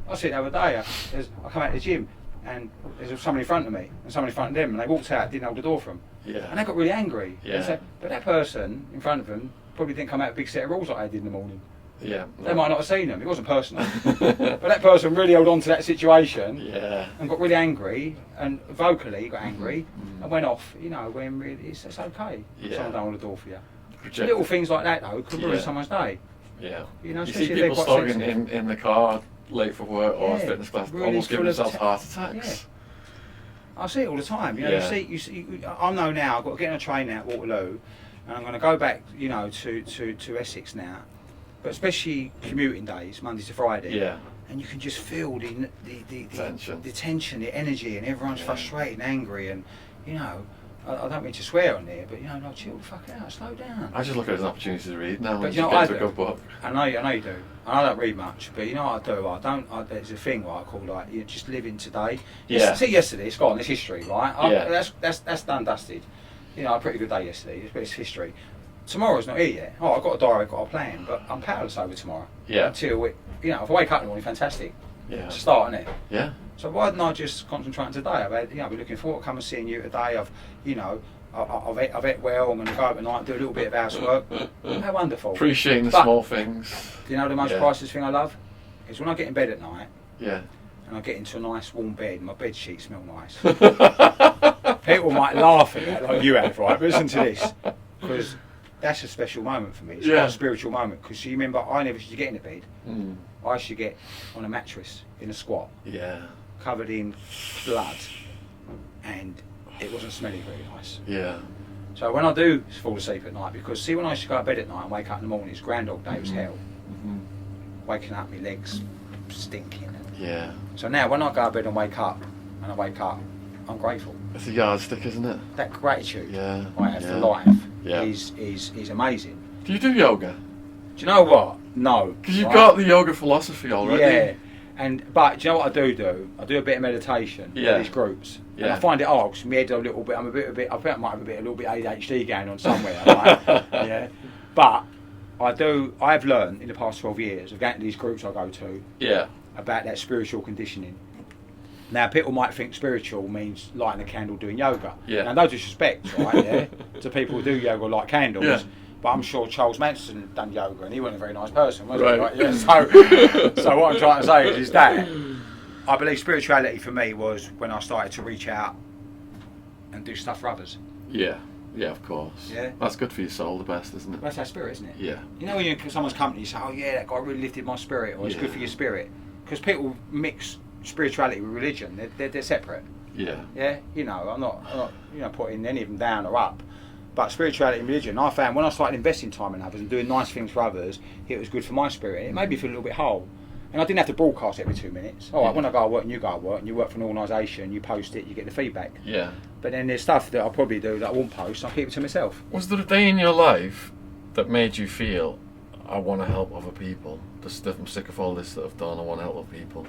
I see it the other day. I come out of the gym and there's someone in front of me and someone in front of them, and they walked out, didn't hold the door for them. Yeah. And they got really angry. Yeah. They said, but that person in front of them probably didn't come out with a big set of rules like I did in the morning. Yeah. They might not have seen them. It wasn't personal. But that person really held on to that situation. Yeah. And got really angry, and vocally got angry, Mhm. and went off. When really it's okay. Yeah. Someone don't hold the door for you. Project- Little things like that though could ruin Yeah. someone's day. Yeah. You know, You especially see if they're people quite stuck sensitive. in the car, late for work or Yeah, fitness class, really almost giving full of themselves heart attacks. I see it all the time. Yeah. You see. I know now. I've got to get on a train now at Waterloo, and I'm going to go back. To Essex now, but especially commuting days, Monday to Friday. Yeah. And you can just feel the Tension. the tension, the energy, and everyone's Yeah. frustrated and angry, and I don't mean to swear on there, but like chill the fuck out, slow down. I just look at it as an opportunity to read now. But and you know just what get I into a do? good book. I know you do. And I don't read much, but you know what I do? There's a thing what I call just living today. Yeah. See yesterday, it's gone, it's history, right? Yeah. That's done, dusted. I had a pretty good day yesterday, but it's history. Tomorrow's not here yet. I've got a diary, I've got a plan, but I'm powerless over tomorrow. Yeah. Until if I wake up in the morning, fantastic. Yeah. It's a start, isn't it? Yeah. So why didn't I just concentrate on today? I've had, you know, I've been looking forward to coming and seeing you today. I've, you know, I've ate well. I'm going to go out tonight and do a little bit of housework. How wonderful! Appreciating the But, small things. Do you know the most priceless thing I love? Is when I get in bed at night. Yeah. And I get into a nice warm bed. My bed sheets smell nice. People might laugh at that, like you have, right? But listen to this, because that's a special moment for me. It's quite a spiritual moment. Because you remember, I never used to get into bed. I used to get on a mattress in a squat. Yeah. Covered in blood, and it wasn't smelling very nice. Yeah. So when I do fall asleep at night, because see, when I used to go to bed at night and wake up in the morning, it's Groundhog Day, it was hell. Waking up, my legs stinking. Yeah. So now when I go to bed and wake up, I'm grateful. It's a yardstick, isn't it? That gratitude I have for life is amazing. Do you do yoga? Do you know what? No. Because you've got the yoga philosophy already. Yeah. But do you know what I do? I do a bit of meditation in these groups. And I find it hard because my head's a little bit, I think I might have a little bit ADHD going on somewhere. Right? Yeah. But I've learned in the past 12 years of going to these groups I go to about that spiritual conditioning. Now, people might think spiritual means lighting a candle doing yoga. Yeah. Now, no disrespect, right, to people who do yoga or light candles. Yeah. But I'm sure Charles Manson done yoga and he wasn't a very nice person, was he? Right? Yeah, so what I'm trying to say is that I believe spirituality for me was when I started to reach out and do stuff for others. Yeah, yeah, of course. Yeah. That's good for your soul, the best, isn't it? That's our spirit, isn't it? Yeah. You know when you're in someone's company, you say, oh yeah, that guy really lifted my spirit, or it's good for your spirit. Because people mix spirituality with religion, they're separate. Yeah. Yeah, you know, I'm not putting any of them down or up. But spirituality and religion, I found when I started investing time in others and doing nice things for others, it was good for my spirit. It made me feel a little bit whole. And I didn't have to broadcast every 2 minutes. All right, when I go to work and you go to work and you work for an organisation, you post it, you get the feedback. Yeah. But then there's stuff that I probably do that I won't post, I'll keep it to myself. Was there a day in your life that made you feel, I want to help other people? I'm sick of all this that I've done, I want to help other people.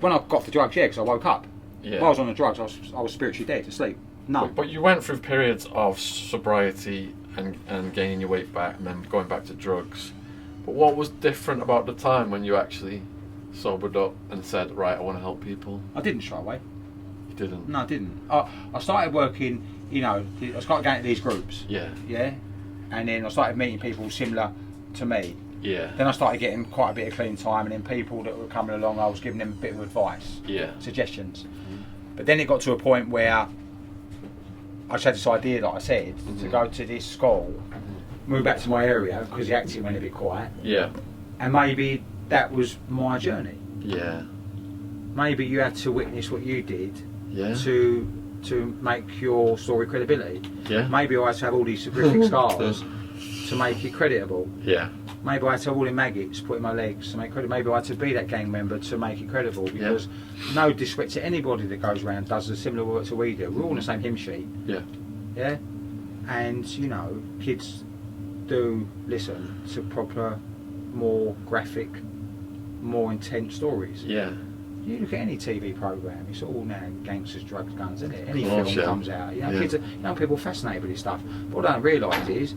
When I got off the drugs, because I woke up. Yeah. When I was on the drugs, I was spiritually dead, asleep. No. But you went through periods of sobriety and gaining your weight back and then going back to drugs. But what was different about the time when you actually sobered up and said, right, I want to help people? I didn't shy away. You didn't? No, I didn't. I started working, I started going to these groups. Yeah. Yeah. And then I started meeting people similar to me. Yeah. Then I started getting quite a bit of clean time, and then people that were coming along, I was giving them a bit of advice. Yeah. Suggestions. Mm-hmm. But then it got to a point where I just had this idea, like I said, to go to this school, move back to my area because the acting went a bit quiet. Yeah. And maybe that was my journey. Yeah. Maybe you had to witness what you did to make your story credibility. Yeah. Maybe I had to have all these horrific scars to make it creditable. Yeah. Maybe I had to have all the maggots put in my legs to make credit. Maybe I had to be that gang member to make it credible, because no disrespect to anybody that goes around does the similar work to we do. We're all on the same hymn sheet. Yeah. Yeah. And kids do listen to proper, more graphic, more intense stories. Yeah. You look at any TV programme, it's all now gangsters, drugs, guns, isn't it? Any film comes out, kids young people are fascinated with this stuff. But what I don't realise is,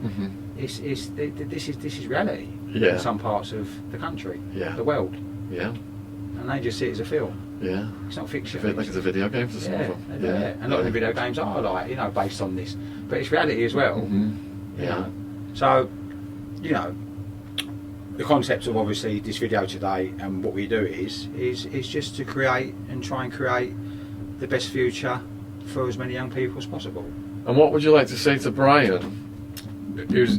this is reality in some parts of the country, the world. Yeah. And they just see it as a film. Yeah. It's not fiction. It's a video game for some of them. Yeah. And a lot of the video games are based on this. But it's reality as well. You know. So, the concept of obviously this video today and what we do is just to create and try and create the best future for as many young people as possible. And what would you like to say to Brian,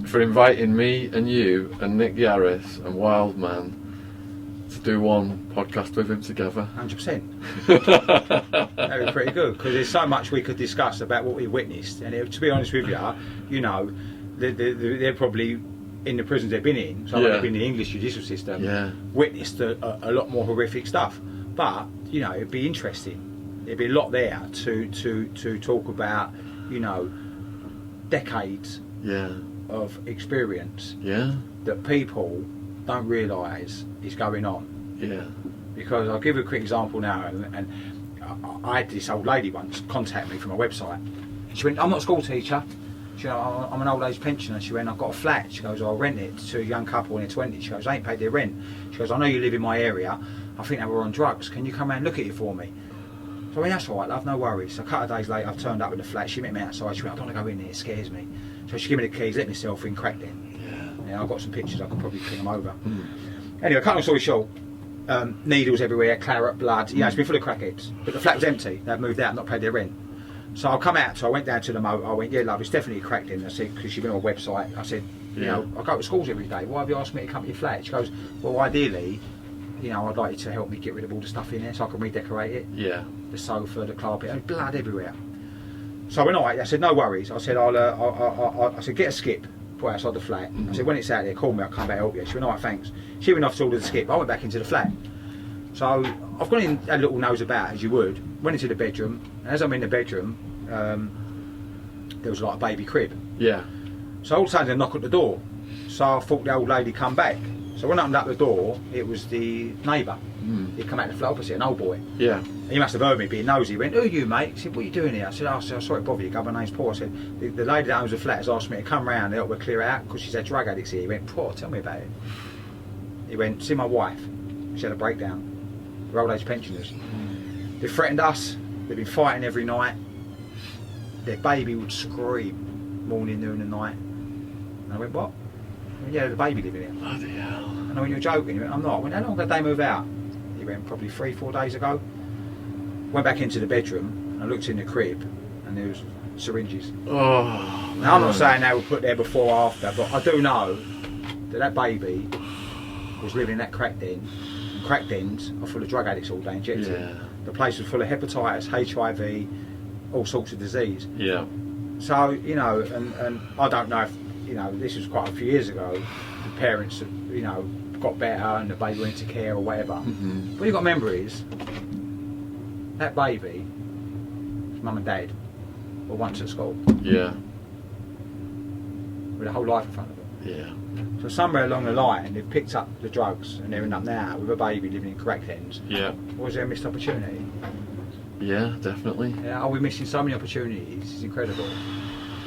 for inviting me and you and Nick Yaris and Wildman to do one podcast with him together? 100%. That would be pretty good, because there's so much we could discuss about what we witnessed, and to be honest with you, they're probably in the prisons they've been in, so they've been in the English judicial system, witnessed a lot more horrific stuff. But it'd be interesting. There'd be a lot there to talk about, decades of experience that people don't realise is going on. Yeah. Because I'll give you a quick example now, and I had this old lady once contact me from a website, and she went, "I'm not a school teacher. She goes, I'm an old age pensioner." She went, "I've got a flat." She goes, "I'll rent it to a young couple in their 20s. She goes, "I ain't paid their rent." She goes, "I know you live in my area. I think they were on drugs. Can you come around and look at it for me?" So I went, that's all right, love, no worries. So a couple of days later, I've turned up in the flat. She met me outside. She went, I don't want to go in there, it scares me. So she gave me the keys, let myself in, cracked in. Yeah, I've got some pictures, I could probably ping them over. Anyway, cut long story short, needles everywhere, claret, blood. You know, it's been full of crackheads. But the flat was empty. They'd moved out, not paid their rent. So I come out. So I went down to the motor. I went, yeah, love, it's definitely cracked in. I said, because she went on a website. I said, you know, I go to schools every day. Why have you asked me to come to your flat? She goes, well, ideally, you know, I'd like you to help me get rid of all the stuff in there so I can redecorate it. Yeah. The sofa, the carpet, and blood everywhere. So when I said, no worries. I said, I said, get a skip, put outside the flat. I said, when it's out there, call me, I'll come back and help you. She went, all right, thanks. She went off to order the skip. I went back into the flat. So I've gone in, had a little nose about, as you would. Went into the bedroom, and as I'm in the bedroom, there was like a baby crib. Yeah. So all of a sudden, a knock at the door. So I thought the old lady come back. So when I opened up the door, it was the neighbour. He'd come out the flat opposite, an old boy. Yeah. And he must have heard me being nosy. He went, who are you, mate? He said, what are you doing here? I said, oh, sorry to bother you, my name's Paul. I said, the lady that owns the flat has asked me to come round and help her clear it out because she's had drug addicts here. He went, Paul, tell me about it. He went, see my wife. She had a breakdown. They're old age pensioners. They threatened us. They've been fighting every night. Their baby would scream morning, noon and night. And I went, what? I went, yeah, the baby living here. Bloody hell. And I went, you're joking? He went, I'm not. I went, how long did they move out? He went, probably 3-4 days ago. Went back into the bedroom and I looked in the crib and there was syringes. Oh. Now I'm not saying they were put there before or after, but I do know that baby was living in that crack den. And crack dens are full of drug addicts all day injected. Yeah. The place was full of hepatitis, HIV, all sorts of disease. Yeah. So, you know, and I don't know if, you know, this was quite a few years ago, the parents, you know, got better and the baby went into care or whatever. What you've got to remember is, that baby, his mum and dad were once at school. Yeah. With a whole life in front of them. Yeah. So somewhere along the line, they've picked up the drugs and they're up now with a baby living in crack dens. Yeah. Was there a missed opportunity? Yeah, definitely. Yeah, are we missing so many opportunities? It's incredible.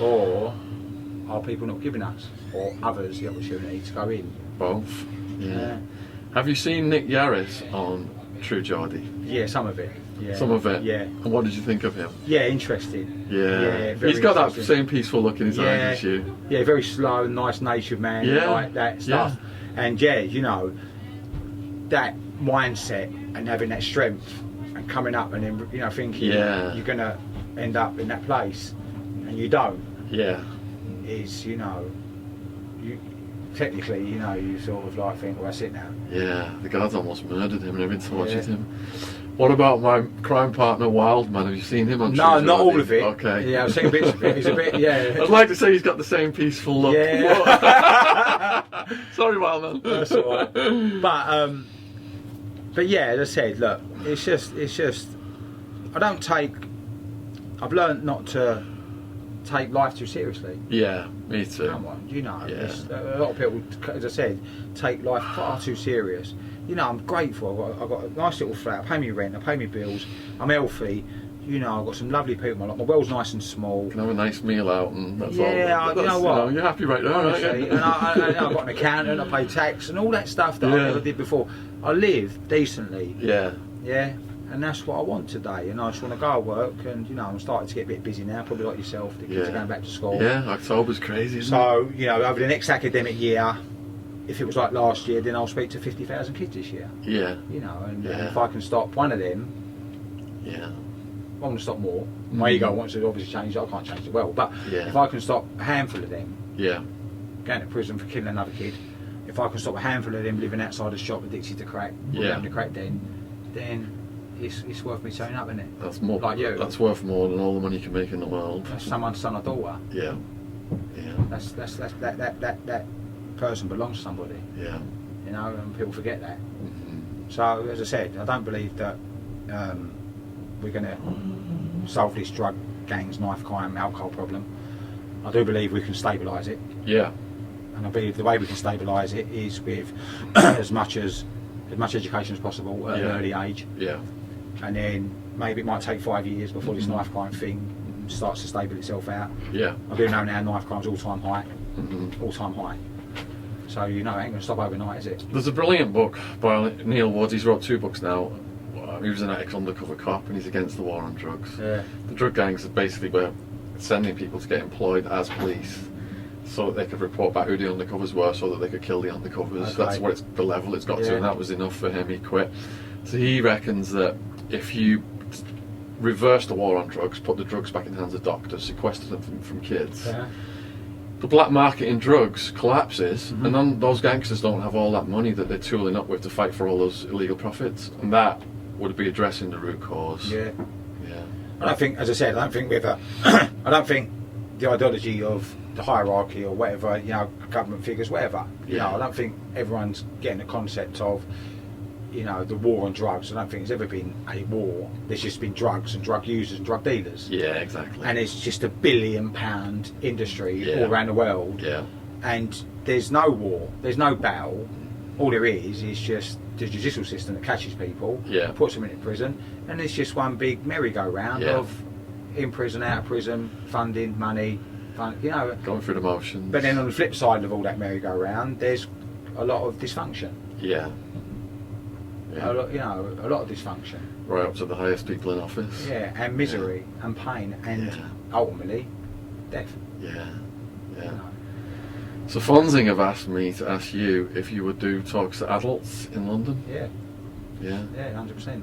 Or are people not giving us or others the opportunity to go in? Both. Yeah. Have you seen Nick Yaris on True Geordie? Yeah, some of it. Yeah. Some of it? Yeah. And what did you think of him? Yeah, interesting. Yeah. He's got that same peaceful look in his eyes as you. Yeah, very slow, nice natured man, like that stuff. Yeah. And yeah, you know, that mindset and having that strength and coming up and then, you know, thinking you're going to end up in that place and you don't. Yeah. Is, you know, you technically, you know, you sort of like think, well, that's it now. Yeah, the guards almost murdered him and everything to watch him. What about my crime partner Wildman? Have you seen him on No, not all of it. Okay. Yeah, I've seen bits of it. He's a bit, I'd like to say he's got the same peaceful look. Yeah. Sorry, Wildman. That's all right. But yeah, as I said, look, it's just, I've learned not to take life too seriously. Yeah, me too. Come on, you know, a lot of people, as I said, take life far too serious. You know, I'm grateful. I've got a nice little flat. I pay me rent. I pay me bills. I'm healthy. You know, I've got some lovely people. My world's nice and small. Can have a nice meal out, and that's all. Yeah, you know what? You know, you're happy right now, aren't you? And I've got an accountant. I pay tax and all that stuff that I never did before. I live decently. Yeah. Yeah. And that's what I want today, and I just want to go to work, and you know, I'm starting to get a bit busy now, probably like yourself, the kids are going back to school. Yeah, October's crazy, isn't it? You know, over the next academic year, if it was like last year, then I'll speak to 50,000 kids this year. Yeah. You know, and if I can stop one of them, I want to stop more. My ego wants to obviously change, I can't change the world, but if I can stop a handful of them going to prison for killing another kid, if I can stop a handful of them living outside the shop addicted to crack, down the crack den, then it's worth me turning up, isn't it? That's more. Like you. That's worth more than all the money you can make in the world. That's someone's son or daughter. Yeah. Yeah. That's that person belongs to somebody. Yeah. You know, and people forget that. So as I said, I don't believe that we're going to solve this drug gangs, knife crime, alcohol problem. I do believe we can stabilise it. Yeah. And I believe the way we can stabilise it is with as much education as possible at an early age. Yeah. And then maybe it might take 5 years before this knife crime thing starts to stable itself out. Yeah. I do know now knife crime's all-time high. All-time high. So you know, it ain't going to stop overnight, is it? There's a brilliant book by Neil Woods. He's wrote 2 books now. He was an ex-undercover cop, and he's against the war on drugs. Yeah. The drug gangs basically were sending people to get employed as police, so that they could report back who the undercovers were, so that they could kill the undercovers. Okay. That's what the level it's got Yeah. to, and that was enough for him. He quit. So he reckons that if you reverse the war on drugs, put the drugs back in the hands of doctors, sequester them from kids, Yeah. the black market in drugs collapses, Mhm. and then those gangsters don't have all that money that they're tooling up with to fight for all those illegal profits, and that would be addressing the root cause. Yeah. Yeah. I don't think, as I said, I don't think I don't think the ideology of the hierarchy or whatever, you know, government figures, whatever. You Yeah. know, I don't think everyone's getting the concept of, you know, the war on drugs. I don't think there's ever been a war. There's just been drugs and drug users and drug dealers. Yeah, exactly. And it's just £1 billion industry Yeah. all around the world. Yeah. And there's no war, there's no battle. All there is just the judicial system that catches people, Yeah. puts them into prison, and it's just one big merry-go-round Yeah. of in prison, out of prison, funding, money, you know. Going through the motions. But then on the flip side of all that merry-go-round, there's a lot of dysfunction. Yeah. Yeah. A lot, you know, a lot of dysfunction. Right up to the highest people in office. Yeah, and misery and pain and Yeah. ultimately death. Yeah. You Yeah. know. So Fonzing have asked me to ask you if you would do talks to adults in London. Yeah, Yeah. yeah, 100%.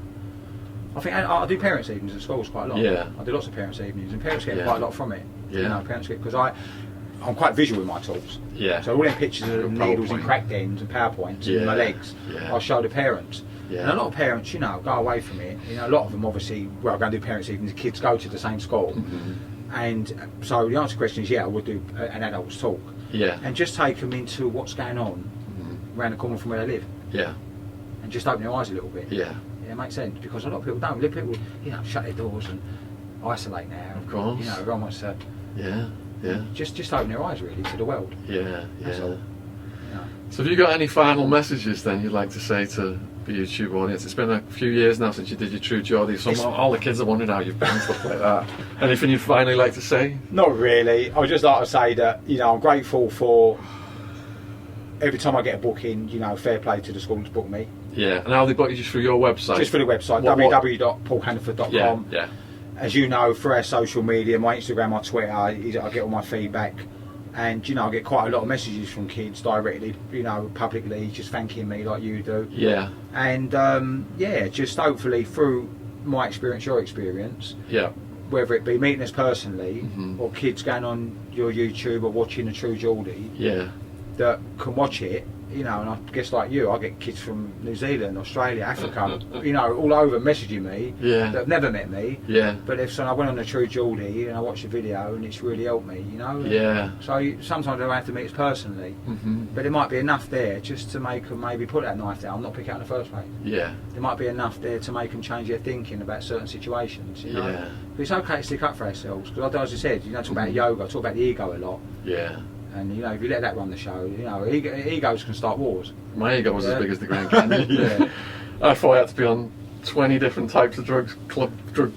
I think I do parents' evenings at schools quite a lot. Yeah. I do lots of parents' evenings, and parents get Yeah. quite a lot from it. Yeah. You know, parents get, because I'm quite visual with my talks. Yeah. So all them pictures of Your needles and PowerPoint. crack ends and PowerPoints Yeah. and my legs, Yeah. I'll show the parents. Yeah. And a lot of parents, you know, go away from it. You know, a lot of them obviously, well, go and do parents' evenings, the kids go to the same school. Mhm. And so the answer to the question is, yeah, I would do an adult's talk. Yeah. And just take them into what's going on Mhm. around the corner from where they live. Yeah. And just open their eyes a little bit. Yeah. Yeah, it makes sense, because a lot of people don't. People, you know, shut their doors and isolate now. Of course. You know, everyone wants to Yeah. Yeah. just open their eyes really to the world. Yeah. That's Yeah. all. You know. So have you got any final messages then you'd like to say to the YouTube audience? It's been a few years now since you did your True Geordie, so all the kids are wondering how you've been and stuff like that. Anything you'd finally like to say? Not really. I would just like to say that, you know, I'm grateful for every time I get a booking, you know, fair play to the school to book me. Yeah, and how they book you just through your website? Just for the website, What- www.paulhannaford.com. Yeah, yeah. As you know, through our social media, my Instagram, my Twitter, I get all my feedback. And, you know, I get quite a lot of messages from kids directly, you know, publicly, just thanking me like you do. Yeah, And, yeah, just hopefully through my experience, your experience, yeah, whether it be meeting us personally Mhm. or kids going on your YouTube or watching a True Geordie yeah, that can watch it, you know, and I guess like you, I get kids from New Zealand, Australia, Africa, you know, all over messaging me Yeah. that have never met me. yeah, But if so, I went on a True Geordie and I watched the video and it's really helped me, you know. yeah. So sometimes I don't have to meet us personally, Mhm. but it might be enough there just to make them maybe put that knife down, not pick it out in the first place. Yeah, There might be enough there to make them change their thinking about certain situations, you know. Yeah. But it's okay to stick up for ourselves, because as I said, you know, talk about yoga, talk about the ego a lot, yeah. and you know, if you let that run the show, you know, egos can start wars. My ego was Yeah. as big as the Grand Canyon. Yeah. I thought I had to be on 20 different types of drug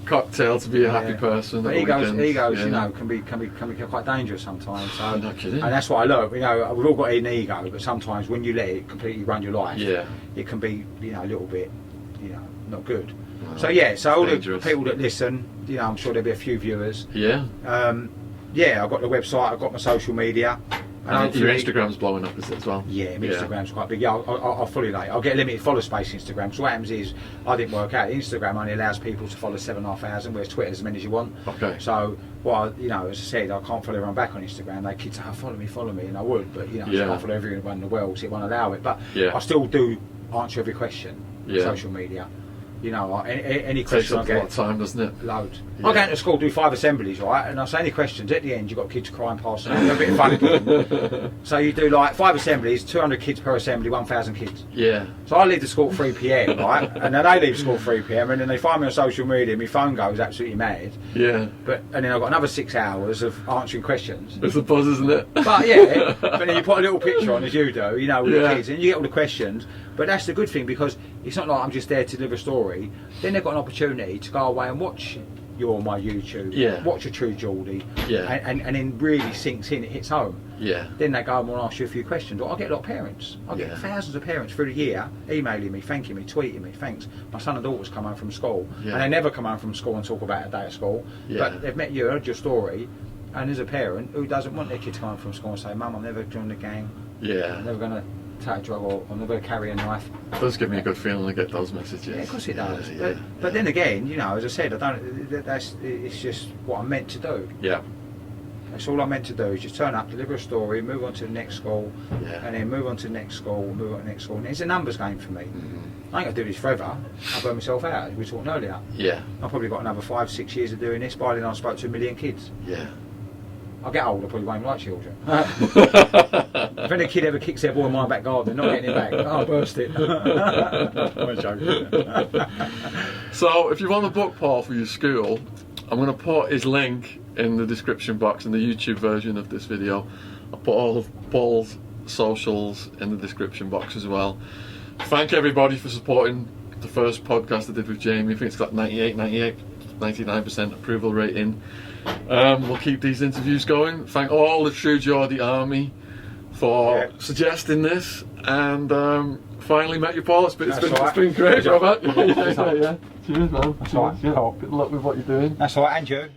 cocktail to be a happy person. But at the egos, weekends. you Yeah. know, can be quite dangerous sometimes. So, I'm not kidding. and that's what I learned. You know, we've all got an ego, but sometimes when you let it completely run your life, Yeah. it can be, you know, a little bit, you know, not good. Wow. So yeah, so all Dangerous. the people that listen, you know, I'm sure there'll be a few viewers. Yeah. Yeah, I've got the website, I've got my social media. And your Instagram's blowing up, is it, as well? Yeah, my Instagram's quite big. Yeah, I'll fully like. I'll get a limited follow space Instagram. So what happens is, I didn't work out. Instagram only allows people to follow 7,500, whereas Twitter as many as you want. Okay. So, you know, as I said, I can't follow everyone back on Instagram. They kids say, oh, follow me, and I would, but you know, I Yeah. can't follow everyone in the world, so it won't allow it. But Yeah. I still do answer every question on Yeah. social media. You know, any Takes question I up a lot get. of time, doesn't it? Loads. Yeah. I go into school, do 5 assemblies, right? And I say any questions. At the end, you've got kids crying, passing out. A bit of fun again. So you do like 5 assemblies, 200 kids per assembly, 1,000 kids. Yeah. So I leave the school at 3 p.m, right? And then they leave school at 3 p.m, and then they find me on social media, my phone goes absolutely mad. Yeah. And then I've got another 6 hours of answering questions. It's a buzz, isn't it? But yeah, but then you put a little picture on, as you do, you know, with Yeah. the kids, and you get all the questions. But that's the good thing, because it's not like I'm just there to deliver a story. Then they've got an opportunity to go away and watch you're on my YouTube. Yeah. Watch a True Geordie. Yeah. And then really sinks in, it hits home. Yeah. Then they go and want to ask you a few questions. I get a lot of parents. I get thousands of parents through the year emailing me, thanking me, tweeting me, thanks. My son and daughters come home from school, and they never come home from school and talk about a day at school. But they've met you, heard your story, and there's a parent who doesn't want their kid to come home from school and say, Mum, I'm never joining the gang. Yeah. I'm never going to take a drug, or I'm never going to carry a knife. It does give me a good feeling to get those messages. Yeah, of course it does. But then again, you know, as I said, it's just what I'm meant to do. Yeah. That's all I'm meant to do, is just turn up, deliver a story, move on to the next school, and then move on to the next school, move on to the next school. And it's a numbers game for me. I ain't going to do this forever. I'll burn myself out, as we were talking earlier. Yeah. I've probably got another 5-6 years of doing this. By then I spoke to 1 million kids. Yeah. I'll get old, I probably won't like children. If any kid ever kicks their ball in my back garden, they're not getting it back. I'll burst it. I'm joking. So, if you want to book Paul for your school, I'm going to put his link in the description box in the YouTube version of this video. I'll put all of Paul's socials in the description box as well. Thank everybody for supporting the first podcast I did with Jamie. I think it's got 99% approval rating. We'll keep these interviews going. Thank all the True Geordie army for suggesting this, and finally met you, Paul. It's been great, Robert. Cheers, man. That's all right. Good luck with what you're doing. That's all right, and you.